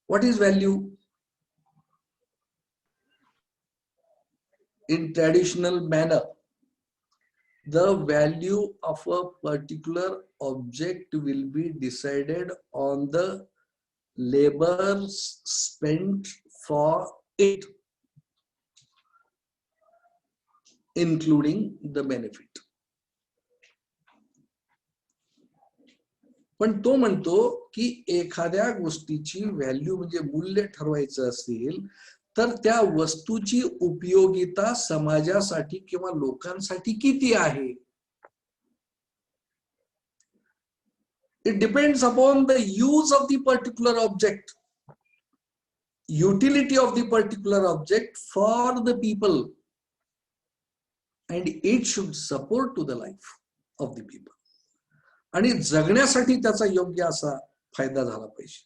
what is value? In traditional manner, the value of a particular object will be decided on the labor spent for it, including the benefit. पण तो म्हणतो की एखाद्या गोष्टीची value म्हणजे मूल्य ठरवायचं असेल तर त्या वस्तूची उपयोगिता समाजासाठी किंवा लोकांसाठी किती आहे? It depends upon the use of the particular object, utility of the particular object for the people, and it should support to the life of the people. आणि जगण्यासाठी त्याचा योग्य असा फायदा झाला पाहिजे,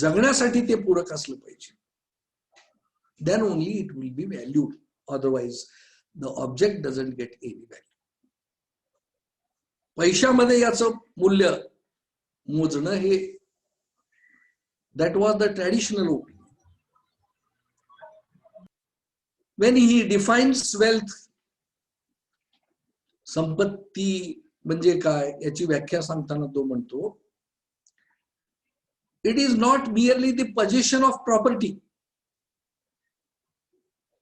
जगण्यासाठी ते पूरक असलं पाहिजे. Then only it will be valued. Otherwise, the object doesn't get any value. पैशामध्ये याचं मूल्य मोजणं हे that was the traditional opinion. When he defines wealth, संपत्ती म्हणजे काय याची व्याख्या सांगताना तो म्हणतो, it is not merely the possession of property.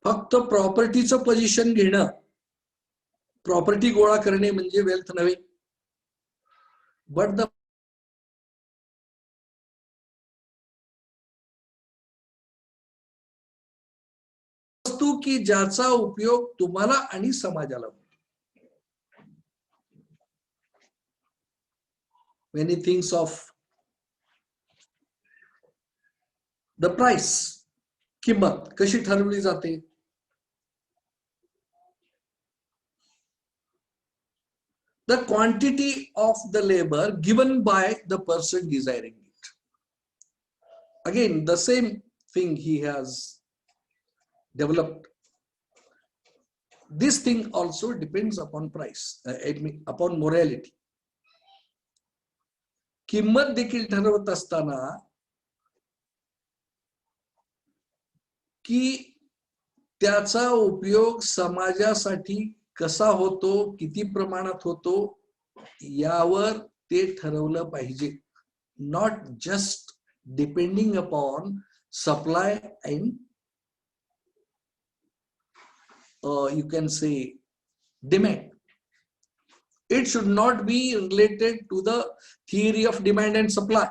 फक्त प्रॉपर्टीचं पोझिशन घेणं, प्रॉपर्टी गोळा करणे म्हणजे वेल्थ नव्हे. बट द वस्तू की ज्याचा उपयोग तुम्हाला आणि समाजाला होतो. When he thinks of the price, किंमत कशी ठरवली जाते? The quantity of the labor given by the person desiring it. Again, the same thing he has developed. This thing also depends upon price, upon morality. किंमत देखील ठरवत असताना की त्याचा उपयोग समाजासाठी कसा होतो, किती प्रमाणात होतो यावर ते ठरवलं पाहिजे. Not just depending upon supply and you can say demand. It should not be related to the theory of demand and supply.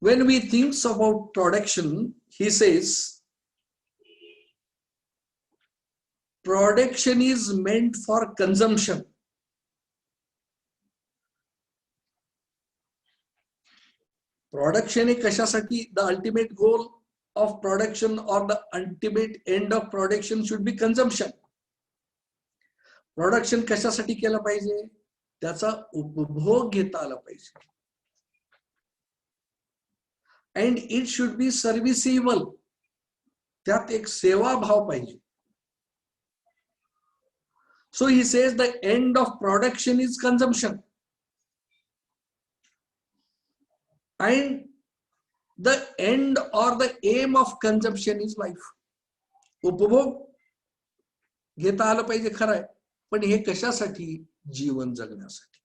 When we think about production, he says, production is meant for consumption. Production is कशासाठी? The ultimate goal of production or the ultimate end of production should be consumption. Production कशासाठी केलं पाहिजे? त्याचा उपभोग घेता आला पाहिजे. And it should be serviceable. त्यात एक सेवा भाव पाहिजे. So he says the end of production is consumption. And the end or the aim of consumption is life. उपभोग घेता आलं पाहिजे, खरं आहे, पण हे कशासाठी? जीवन जगण्यासाठी.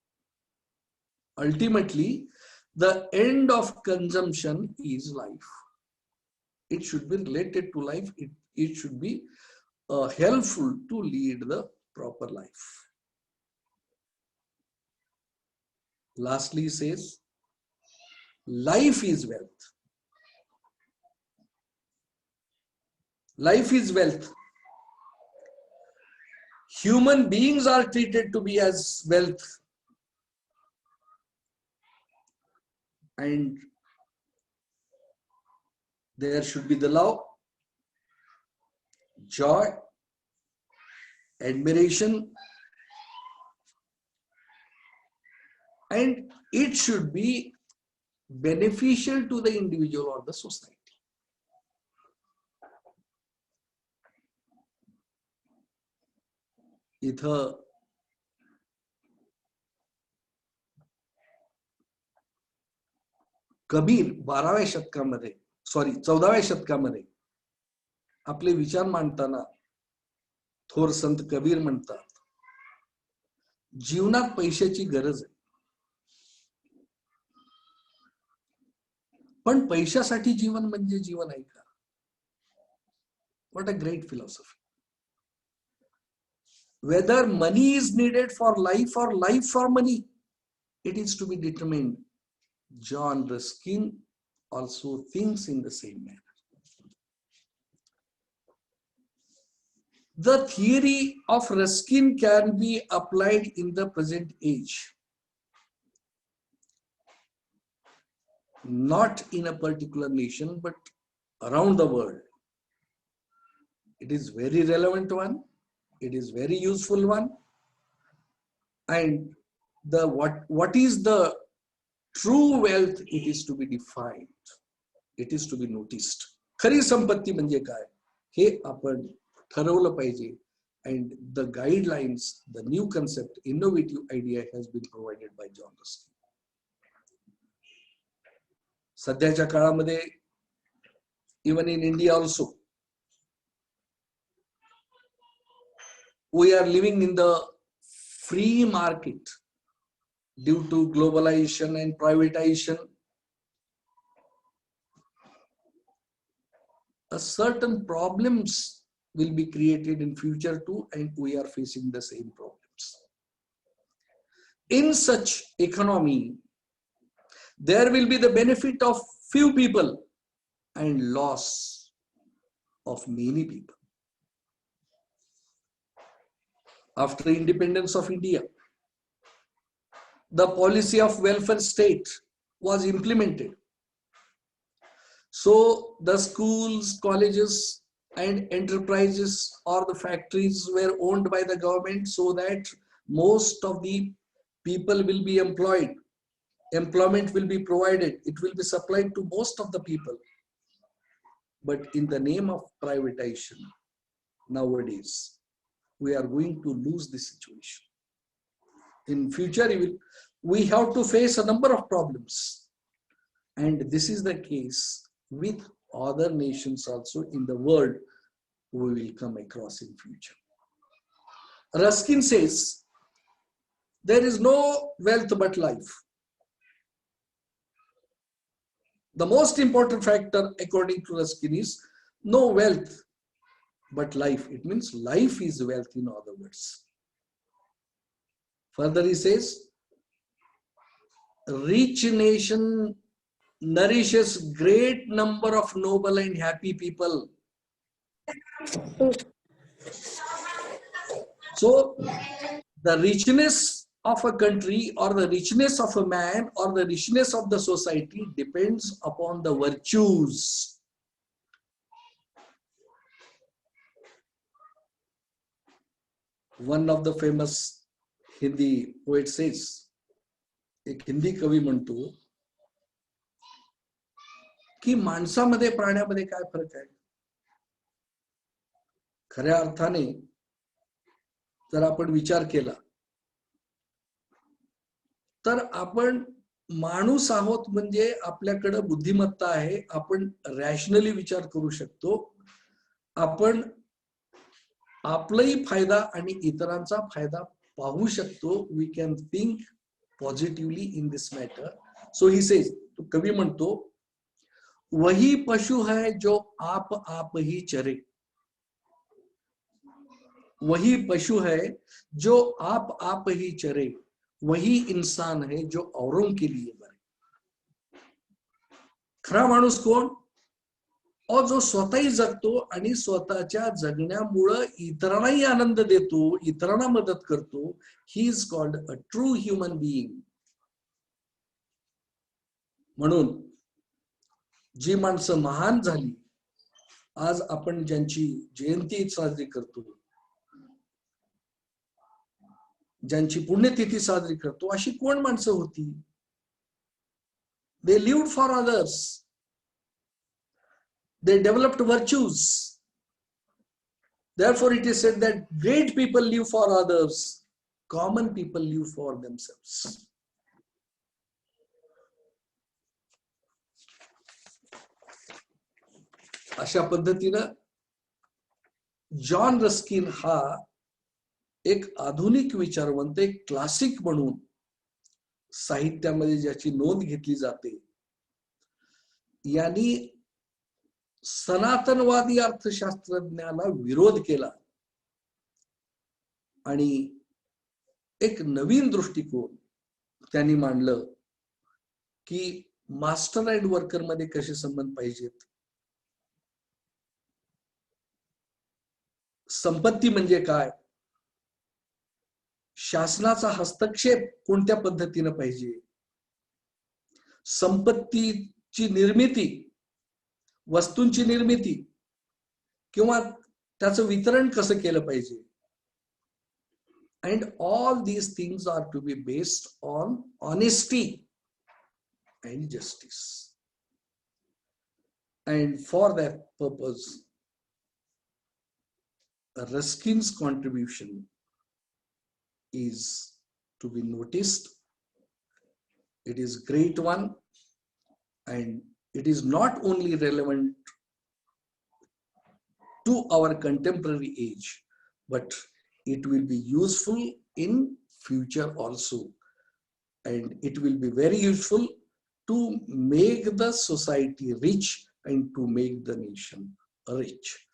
Ultimately, the end of consumption is life. It should be related to life. It should be helpful to lead the proper life. Lastly, he says, life is wealth. Life is wealth. Human beings are treated to be as wealth. And there should be the love, joy, admiration, and it should be beneficial to the individual or the society. इथं कबीर 12व्या शतकामध्ये, 14व्या शतकामध्ये आपले विचार मांडताना थोर संत कबीर म्हणतात, जीवनात पैशाची गरज आहे, पण पैशासाठी जीवन म्हणजे जीवन आहे का? What a great philosophy. Whether money is needed for life or life for money, it is to be determined. John Ruskin also thinks in the same manner. The theory of Ruskin can be applied in the present age, not in a particular nation, but around the world. It is very relevant one. It is very useful one. And what is the true wealth? It is to be defined. It is to be noticed. खरी संपत्ती म्हणजे काय हे आपण ठरवलं पाहिजे. And the guidelines, the new concept, innovative idea has been provided by John Ruskin. सध्याच्या काळामध्ये even in India also, we are living in the free market due to globalization and privatization. A certain problems will be created in future too, and we are facing the same problems. In such economy, there will be the benefit of few people and loss of many people. After independence of India, the policy of welfare state was implemented. So the schools, colleges, and enterprises or the factories were owned by the government, so that most of the people will be employed. Employment will be provided. It will be supplied to most of the people. But in the name of privatization, nowadays, we are going to lose this situation. In future, we have to face a number of problems. And this is the case with other nations also in the world we will come across in future. Ruskin says, there is no wealth but life. The most important factor according to Ruskin is no wealth but life. It means life is wealth, in other words. Further he says, rich nation nourishes great number of noble and happy people. So the richness of a country or the richness of a man or the richness of the society depends upon the virtues. One of the famous Hindi poet says, एक हिंदी कवी म्हणतो की माणसामध्ये प्राण्यामध्ये काय फरक आहे. खऱ्या अर्थाने जर आपण विचार केला तर आपण माणूस आहोत म्हणजे आपल्याकडे बुद्धिमत्ता आहे, आपण रॅशनली विचार करू शकतो, आपण आपलाही फायदा आणि इतरांचा फायदा पाहू शकतो. We can think positively in this matter. So he says, तो कवी म्हणतो, वही पशु है जो आप ही चरे, वही पशु है जो आप ही चरे, वही इंसान है जो औरों के लिए मरे. खरा माणूस कोण? और जो स्वतःही जगतो आणि स्वतःच्या जगण्यामुळे इतरांनाही आनंद देतो, इतरांना मदत करतो. He is called a true human being. म्हणून जी माणसं महान झाली, आज आपण ज्यांची जयंती साजरी करतो, ज्यांची पुण्यतिथी साजरी करतो, अशी कोण माणसं होती? They lived for others, they developed virtues. Therefore it is said that great people live for others, common people live for themselves. अशा पद्धतीनं जॉन रस्किन हा एक आधुनिक विचारवंत, एक क्लासिक म्हणून साहित्यामध्ये ज्याची नोंद घेतली जाते, यांनी सनातनवादी अर्थशास्त्रज्ञाला विरोध केला आणि एक नवीन दृष्टिकोन त्यांनी मांडलं की मास्टर अँड वर्कर मध्ये कसे संबंध पाहिजेत, संपत्ती म्हणजे काय, शासनाचा हस्तक्षेप कोणत्या पद्धतीने पाहिजे, संपत्तीची निर्मिती, वस्तूंची निर्मिती किंवा त्याचं वितरण कसं केलं पाहिजे. And all these things are to be based on honesty and justice. And for that purpose, Ruskin's contribution is to be noticed. It is a great one, and it is not only relevant to our contemporary age, but it will be useful in future also, and it will be very useful to make the society rich and to make the nation rich.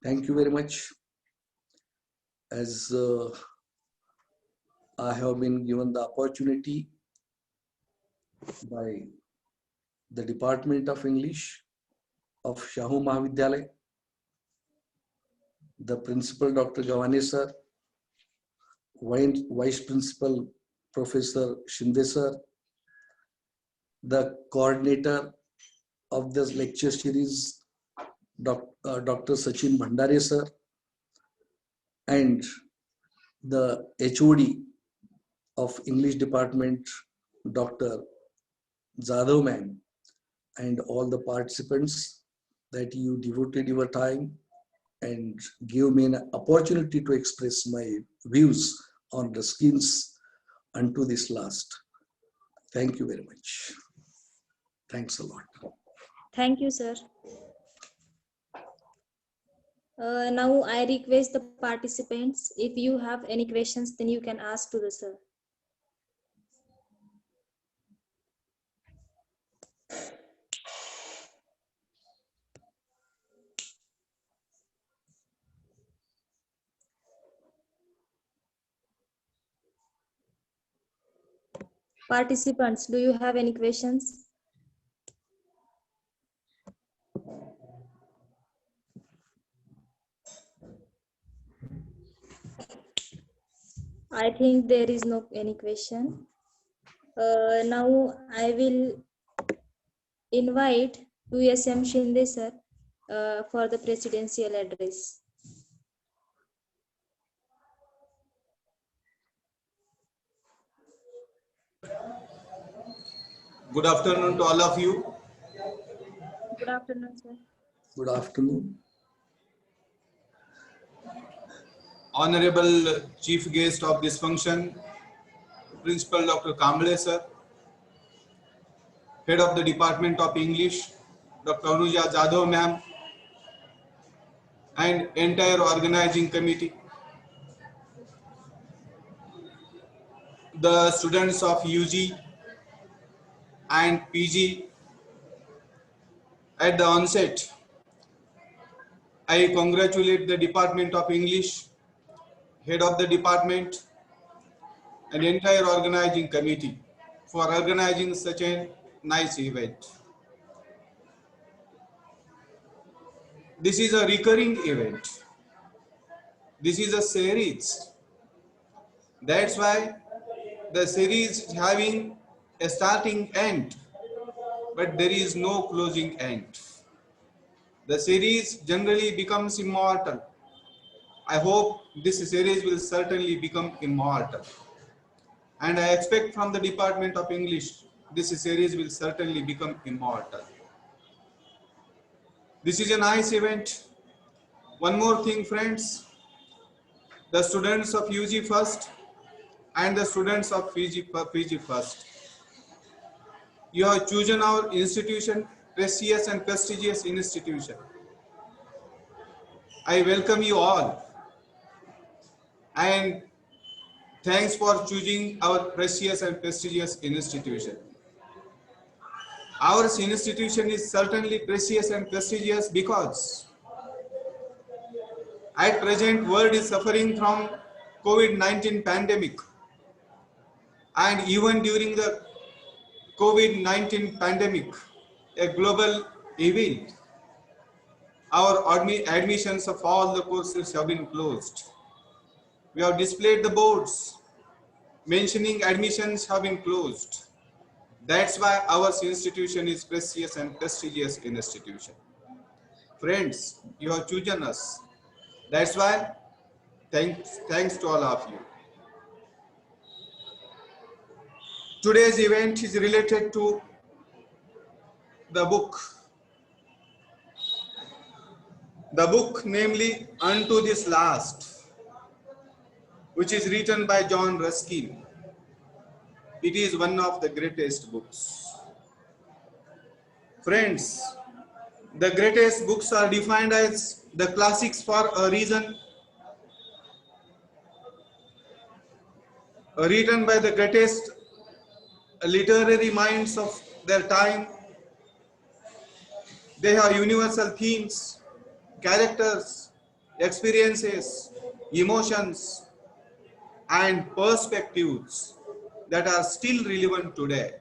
Thank you very much. As I have been given the opportunity by the Department of English of Shahu Mahavidyalaya, the principal Dr. Gawane sir, Vice Principal Professor Shinde sir, the coordinator of this lecture series, Dr. Sachin Bhandare sir, and the HOD of English Department, Dr. Jadhav ma'am, and all the participants that you devoted your time and give me an opportunity to express my views on the skins unto this last. Thank you very much. Thanks a lot. Thank you, sir. Now I request the participants, if you have any questions, then you can ask to the sir. Participants, do you have any questions? I think there is no any question. Now I will invite USM Shinde sir for the presidential address. Good afternoon to all of you. Good afternoon, sir. Good afternoon. Honorable Chief Guest of this function, Principal Dr. Kamble sir, Head of the Department of English, Dr. Anuja Jadhav ma'am, and entire organizing committee, the students of UG and PG. At the onset, I congratulate the Department of English, head of the department, and entire organizing committee for organizing such a nice event. This is a recurring event. This is a series. That's why the series is having a starting end, but there is no closing end. The series generally becomes immortal. I hope this series will certainly become immortal. And I expect from the Department of English, this series will certainly become immortal. This is a nice event. One more thing, friends, the students of UG first and the students of PG first. You have chosen our institution, precious and prestigious institution. I welcome you all and thanks for choosing our precious and prestigious institution. Our institution is certainly precious and prestigious because at present world is suffering from COVID-19 pandemic, and even during the COVID-19 pandemic, a global event, our admissions of all the courses have been closed. We have displayed the boards mentioning admissions have been closed. That's why our institution is precious and prestigious institution. Friends, you have chosen us. That's why thanks to all of you. Today's event is related to the book. The book, namely Unto This Last, which is written by John Ruskin. It is one of the greatest books. Friends, the greatest books are defined as the classics for a reason, written by the greatest literary minds of their time. They have universal themes, characters, experiences, emotions, and perspectives that are still relevant today.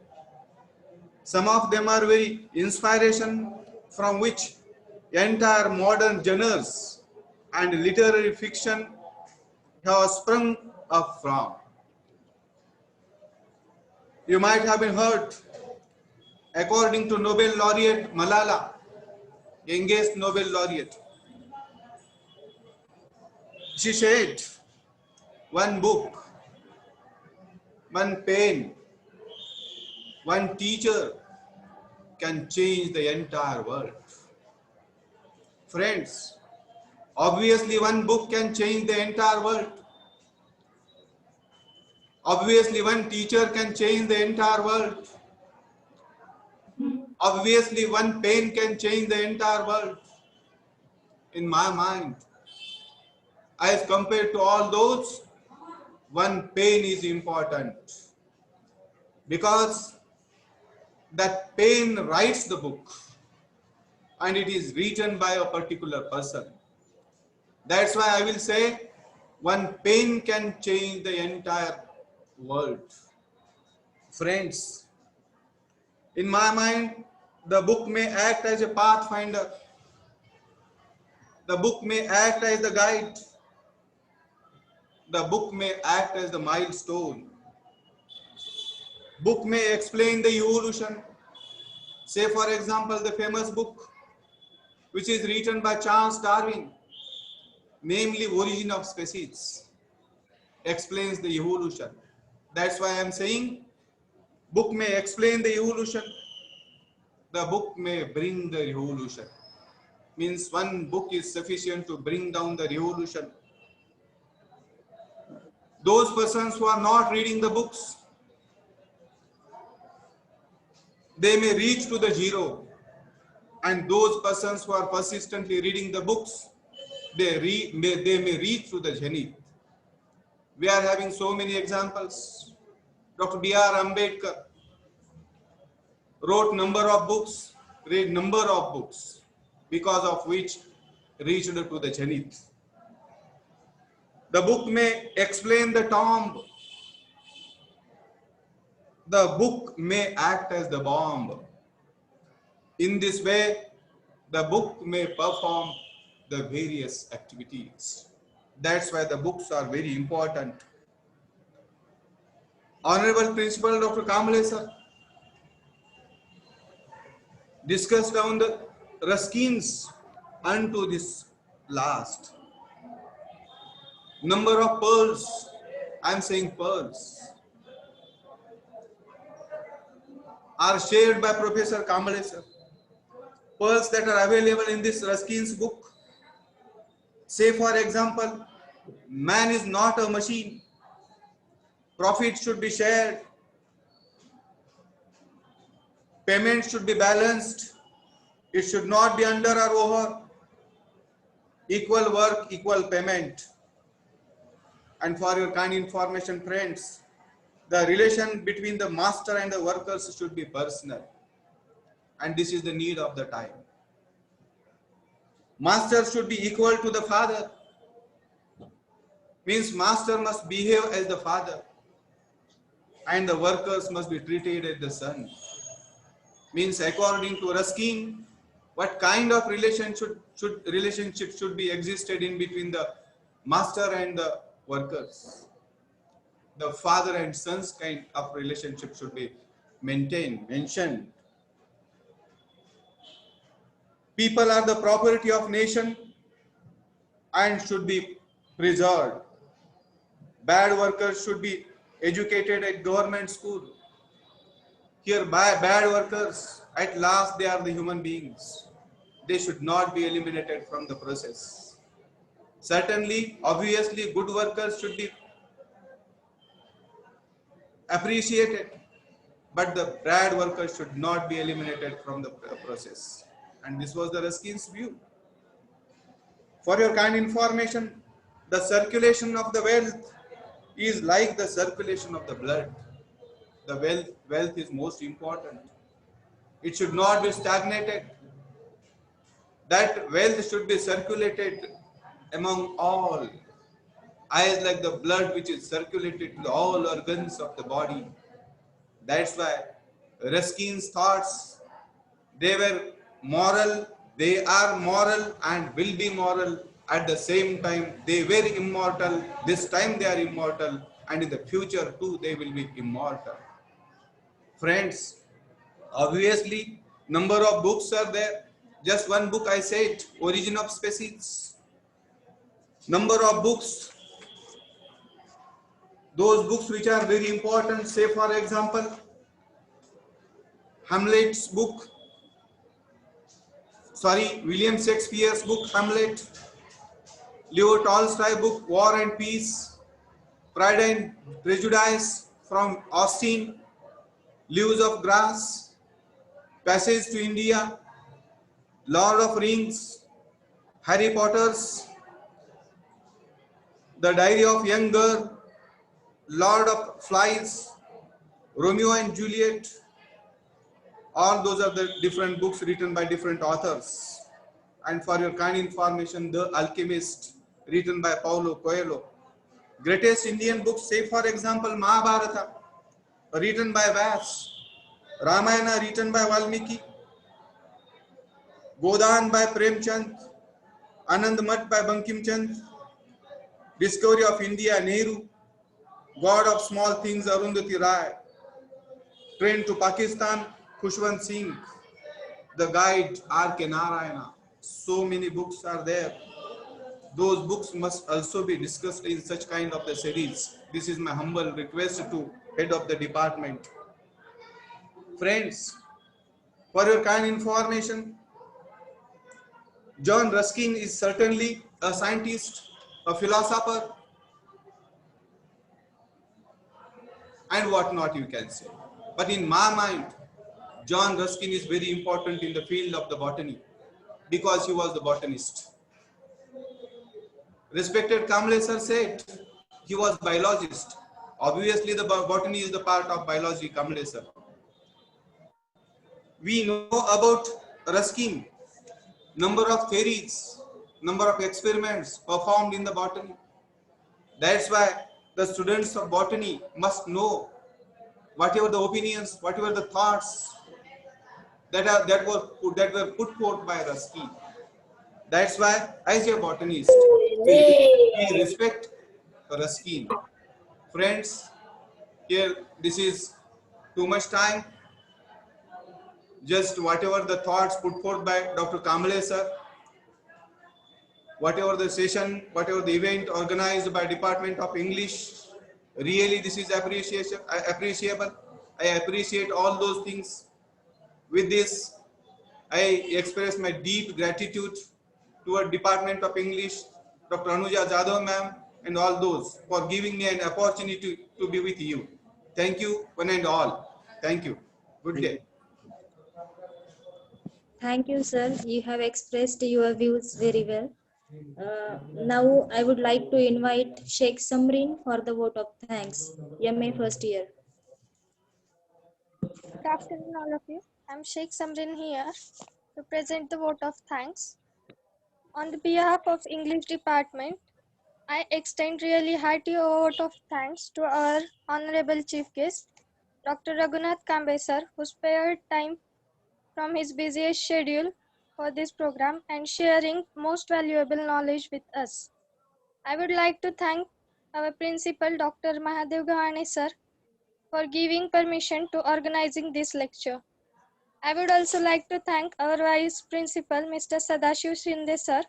Some of them are very inspiration from which entire modern genres and literary fiction have sprung up from. You might have been heard, according to Nobel laureate Malala, youngest Nobel laureate, she said, one book, one pen, one teacher can change the entire world. Friends, obviously one book can change the entire world. Obviously one teacher can change the entire world. Obviously one pen can change the entire world. In my mind, as compared to all those, one pen is important because that pen writes the book and it is written by a particular person. That's why I will say one pen can change the entire world. Friends, in my mind, the book may act as a pathfinder. The book may act as the guide. The book may act as the milestone. Book may explain the evolution. Say for example, the famous book which is written by Charles Darwin, namely Origin of Species, explains the evolution. That's why I am saying book may explain the evolution. The book may bring the revolution. Means one book is sufficient to bring down the revolution. Those persons who are not reading the books, they may reach to the zero. And those persons who are persistently reading the books, they may reach to the zenith. We are having so many examples. Dr. B.R. Ambedkar wrote number of books, read number of books, because of which reached to the zenith. The book may explain the tomb. The book may act as the bomb. In this way, the book may perform the various activities. That's why the books are very important. Honorable Principal Dr. Kamble sir discussed on the Ruskins unto this last. Number of pearls, I'm saying pearls, are shared by Professor Kamble sir. Pearls that are available in this Ruskin's book. Say for example, man is not a machine. Profit should be shared. Payment should be balanced. It should not be under or over. Equal work, equal payment. And for your kind information, friends, the relation between the master and the workers should be personal. And this is the need of the time. Master should be equal to the father. Means master must behave as the father. And the workers must be treated as the son. Means according to Ruskin, what kind of relationship should be existed in between the master and the workers? The father and son's kind of relationship should be maintained, mentioned. People are the property of nation and should be preserved. Bad workers should be educated at government school. Here, bad workers, at last they are the human beings. They should not be eliminated from the process. Certainly, obviously, good workers should be appreciated, but the bad workers should not be eliminated from the process. And this was the Ruskin's view. For your kind information, the circulation of the wealth is like the circulation of the blood. The wealth is most important. It should not be stagnated. That wealth should be circulated among all. As like the blood which is circulated to all organs of the body. That's why Ruskin's thoughts, they were moral, they are moral and will be moral. At the same time, they were immortal. This time they are immortal, and in the future too they will be immortal. Friends, obviously number of books are there. Just one book I said, Origin of Species. Number of books, those books which are very important, say for example, William Shakespeare's book Hamlet, Leo Tolstoy book War and Peace, Pride and Prejudice from Austen, Leaves of Grass, Passage to India, Lord of Rings, Harry Potter's, The Diary of Young Girl, Lord of Flies, Romeo and Juliet. All those are the different books written by different authors. And for your kind information, The Alchemist, written by Paulo Coelho. Greatest Indian books, say for example, Mahabharata, written by Vyas, Ramayana, written by Valmiki, Godan by Premchand, Anand Mat by Bankim Chand, Discovery of India, Nehru, God of Small Things, Arundhati Rai, Train to Pakistan, Khushwant Singh, The Guide, R.K. Narayana. So many books are there. Those books must also be discussed in such kind of the series. This is my humble request to head of the department. Friends, for your kind information, John Ruskin is certainly a scientist, a philosopher, and what not you can say. But in my mind, John Ruskin is very important in the field of the botany because he was the botanist. Respected Kamble sir said he was biologist. Obviously, the botany is the part of biology, Kamble sir. We know about Ruskin, number of theories, number of experiments performed in the botany. That's why the students of botany must know whatever the opinions, whatever the thoughts that were put forth by Ruskin. That's why, as a botanist, we respect Ruskin. Friends, here this is too much time. Just whatever the thoughts put forth by Dr. Kamble sir, whatever the session, whatever the event organized by Department of English, really this is appreciable. I appreciate all those things. With this, I express my deep gratitude toward Department of English, Dr. Anuja Jadhav ma'am, and all those for giving me an opportunity to be with you. Thank you, one and all. Thank you. Good day. Thank you, sir. You have expressed your views very well. Now, I would like to invite Sheikh Samrin for the vote of thanks. MA first year. Good afternoon, all of you. I'm Sheikh Samrin here to present the vote of thanks. On the behalf of English department, I extend really hearty vote of thanks to our honorable chief guest, Dr. Raghunath Kamble sir, who spared time from his busiest schedule for this program and sharing most valuable knowledge with us. I would like to thank our principal, Dr. Mahadev Gahane sir, for giving permission to organizing this lecture. I would also like to thank our Vice Principal, Mr. Sadashiv Shinde sir,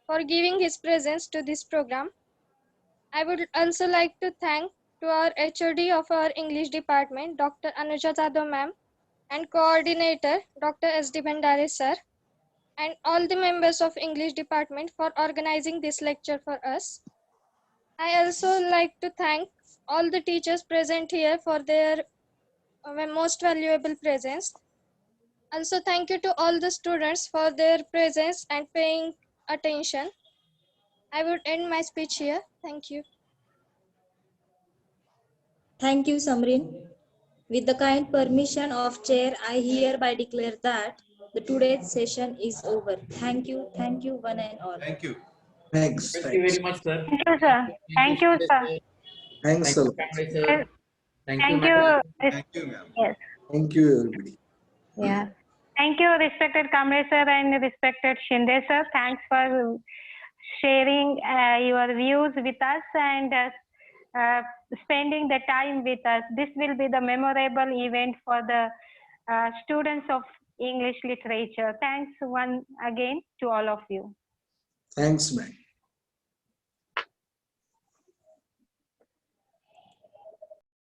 for giving his presence to this program. I would also like to thank to our HOD of our English department, Dr. Anuja Jadhav ma'am, and coordinator, Dr. S.D. Bhandare sir, and all the members of English department for organizing this lecture for us. I also like to thank all the teachers present here for their most valuable presence. Also, thank you to all the students for their presence and paying attention. I would end my speech here. Thank you. Thank you, Samrin. With the kind permission of chair, I hereby declare that the today's session is over. Thank you, one and all. Thank you. Thanks. Thank you very much, sir. Thank you, sir. Thank you, sir. Thanks Thank a you, lot. Kamble sir. Thank you, Thank madam. you. Thank you, ma'am. Yes. Thank you, everybody. Yeah. Thank you, respected Kamble sir and respected Shinde sir. Thanks for sharing your views with us and spending the time with us. This will be the memorable event for the students of English literature. Thanks once again to all of you. Thanks, man.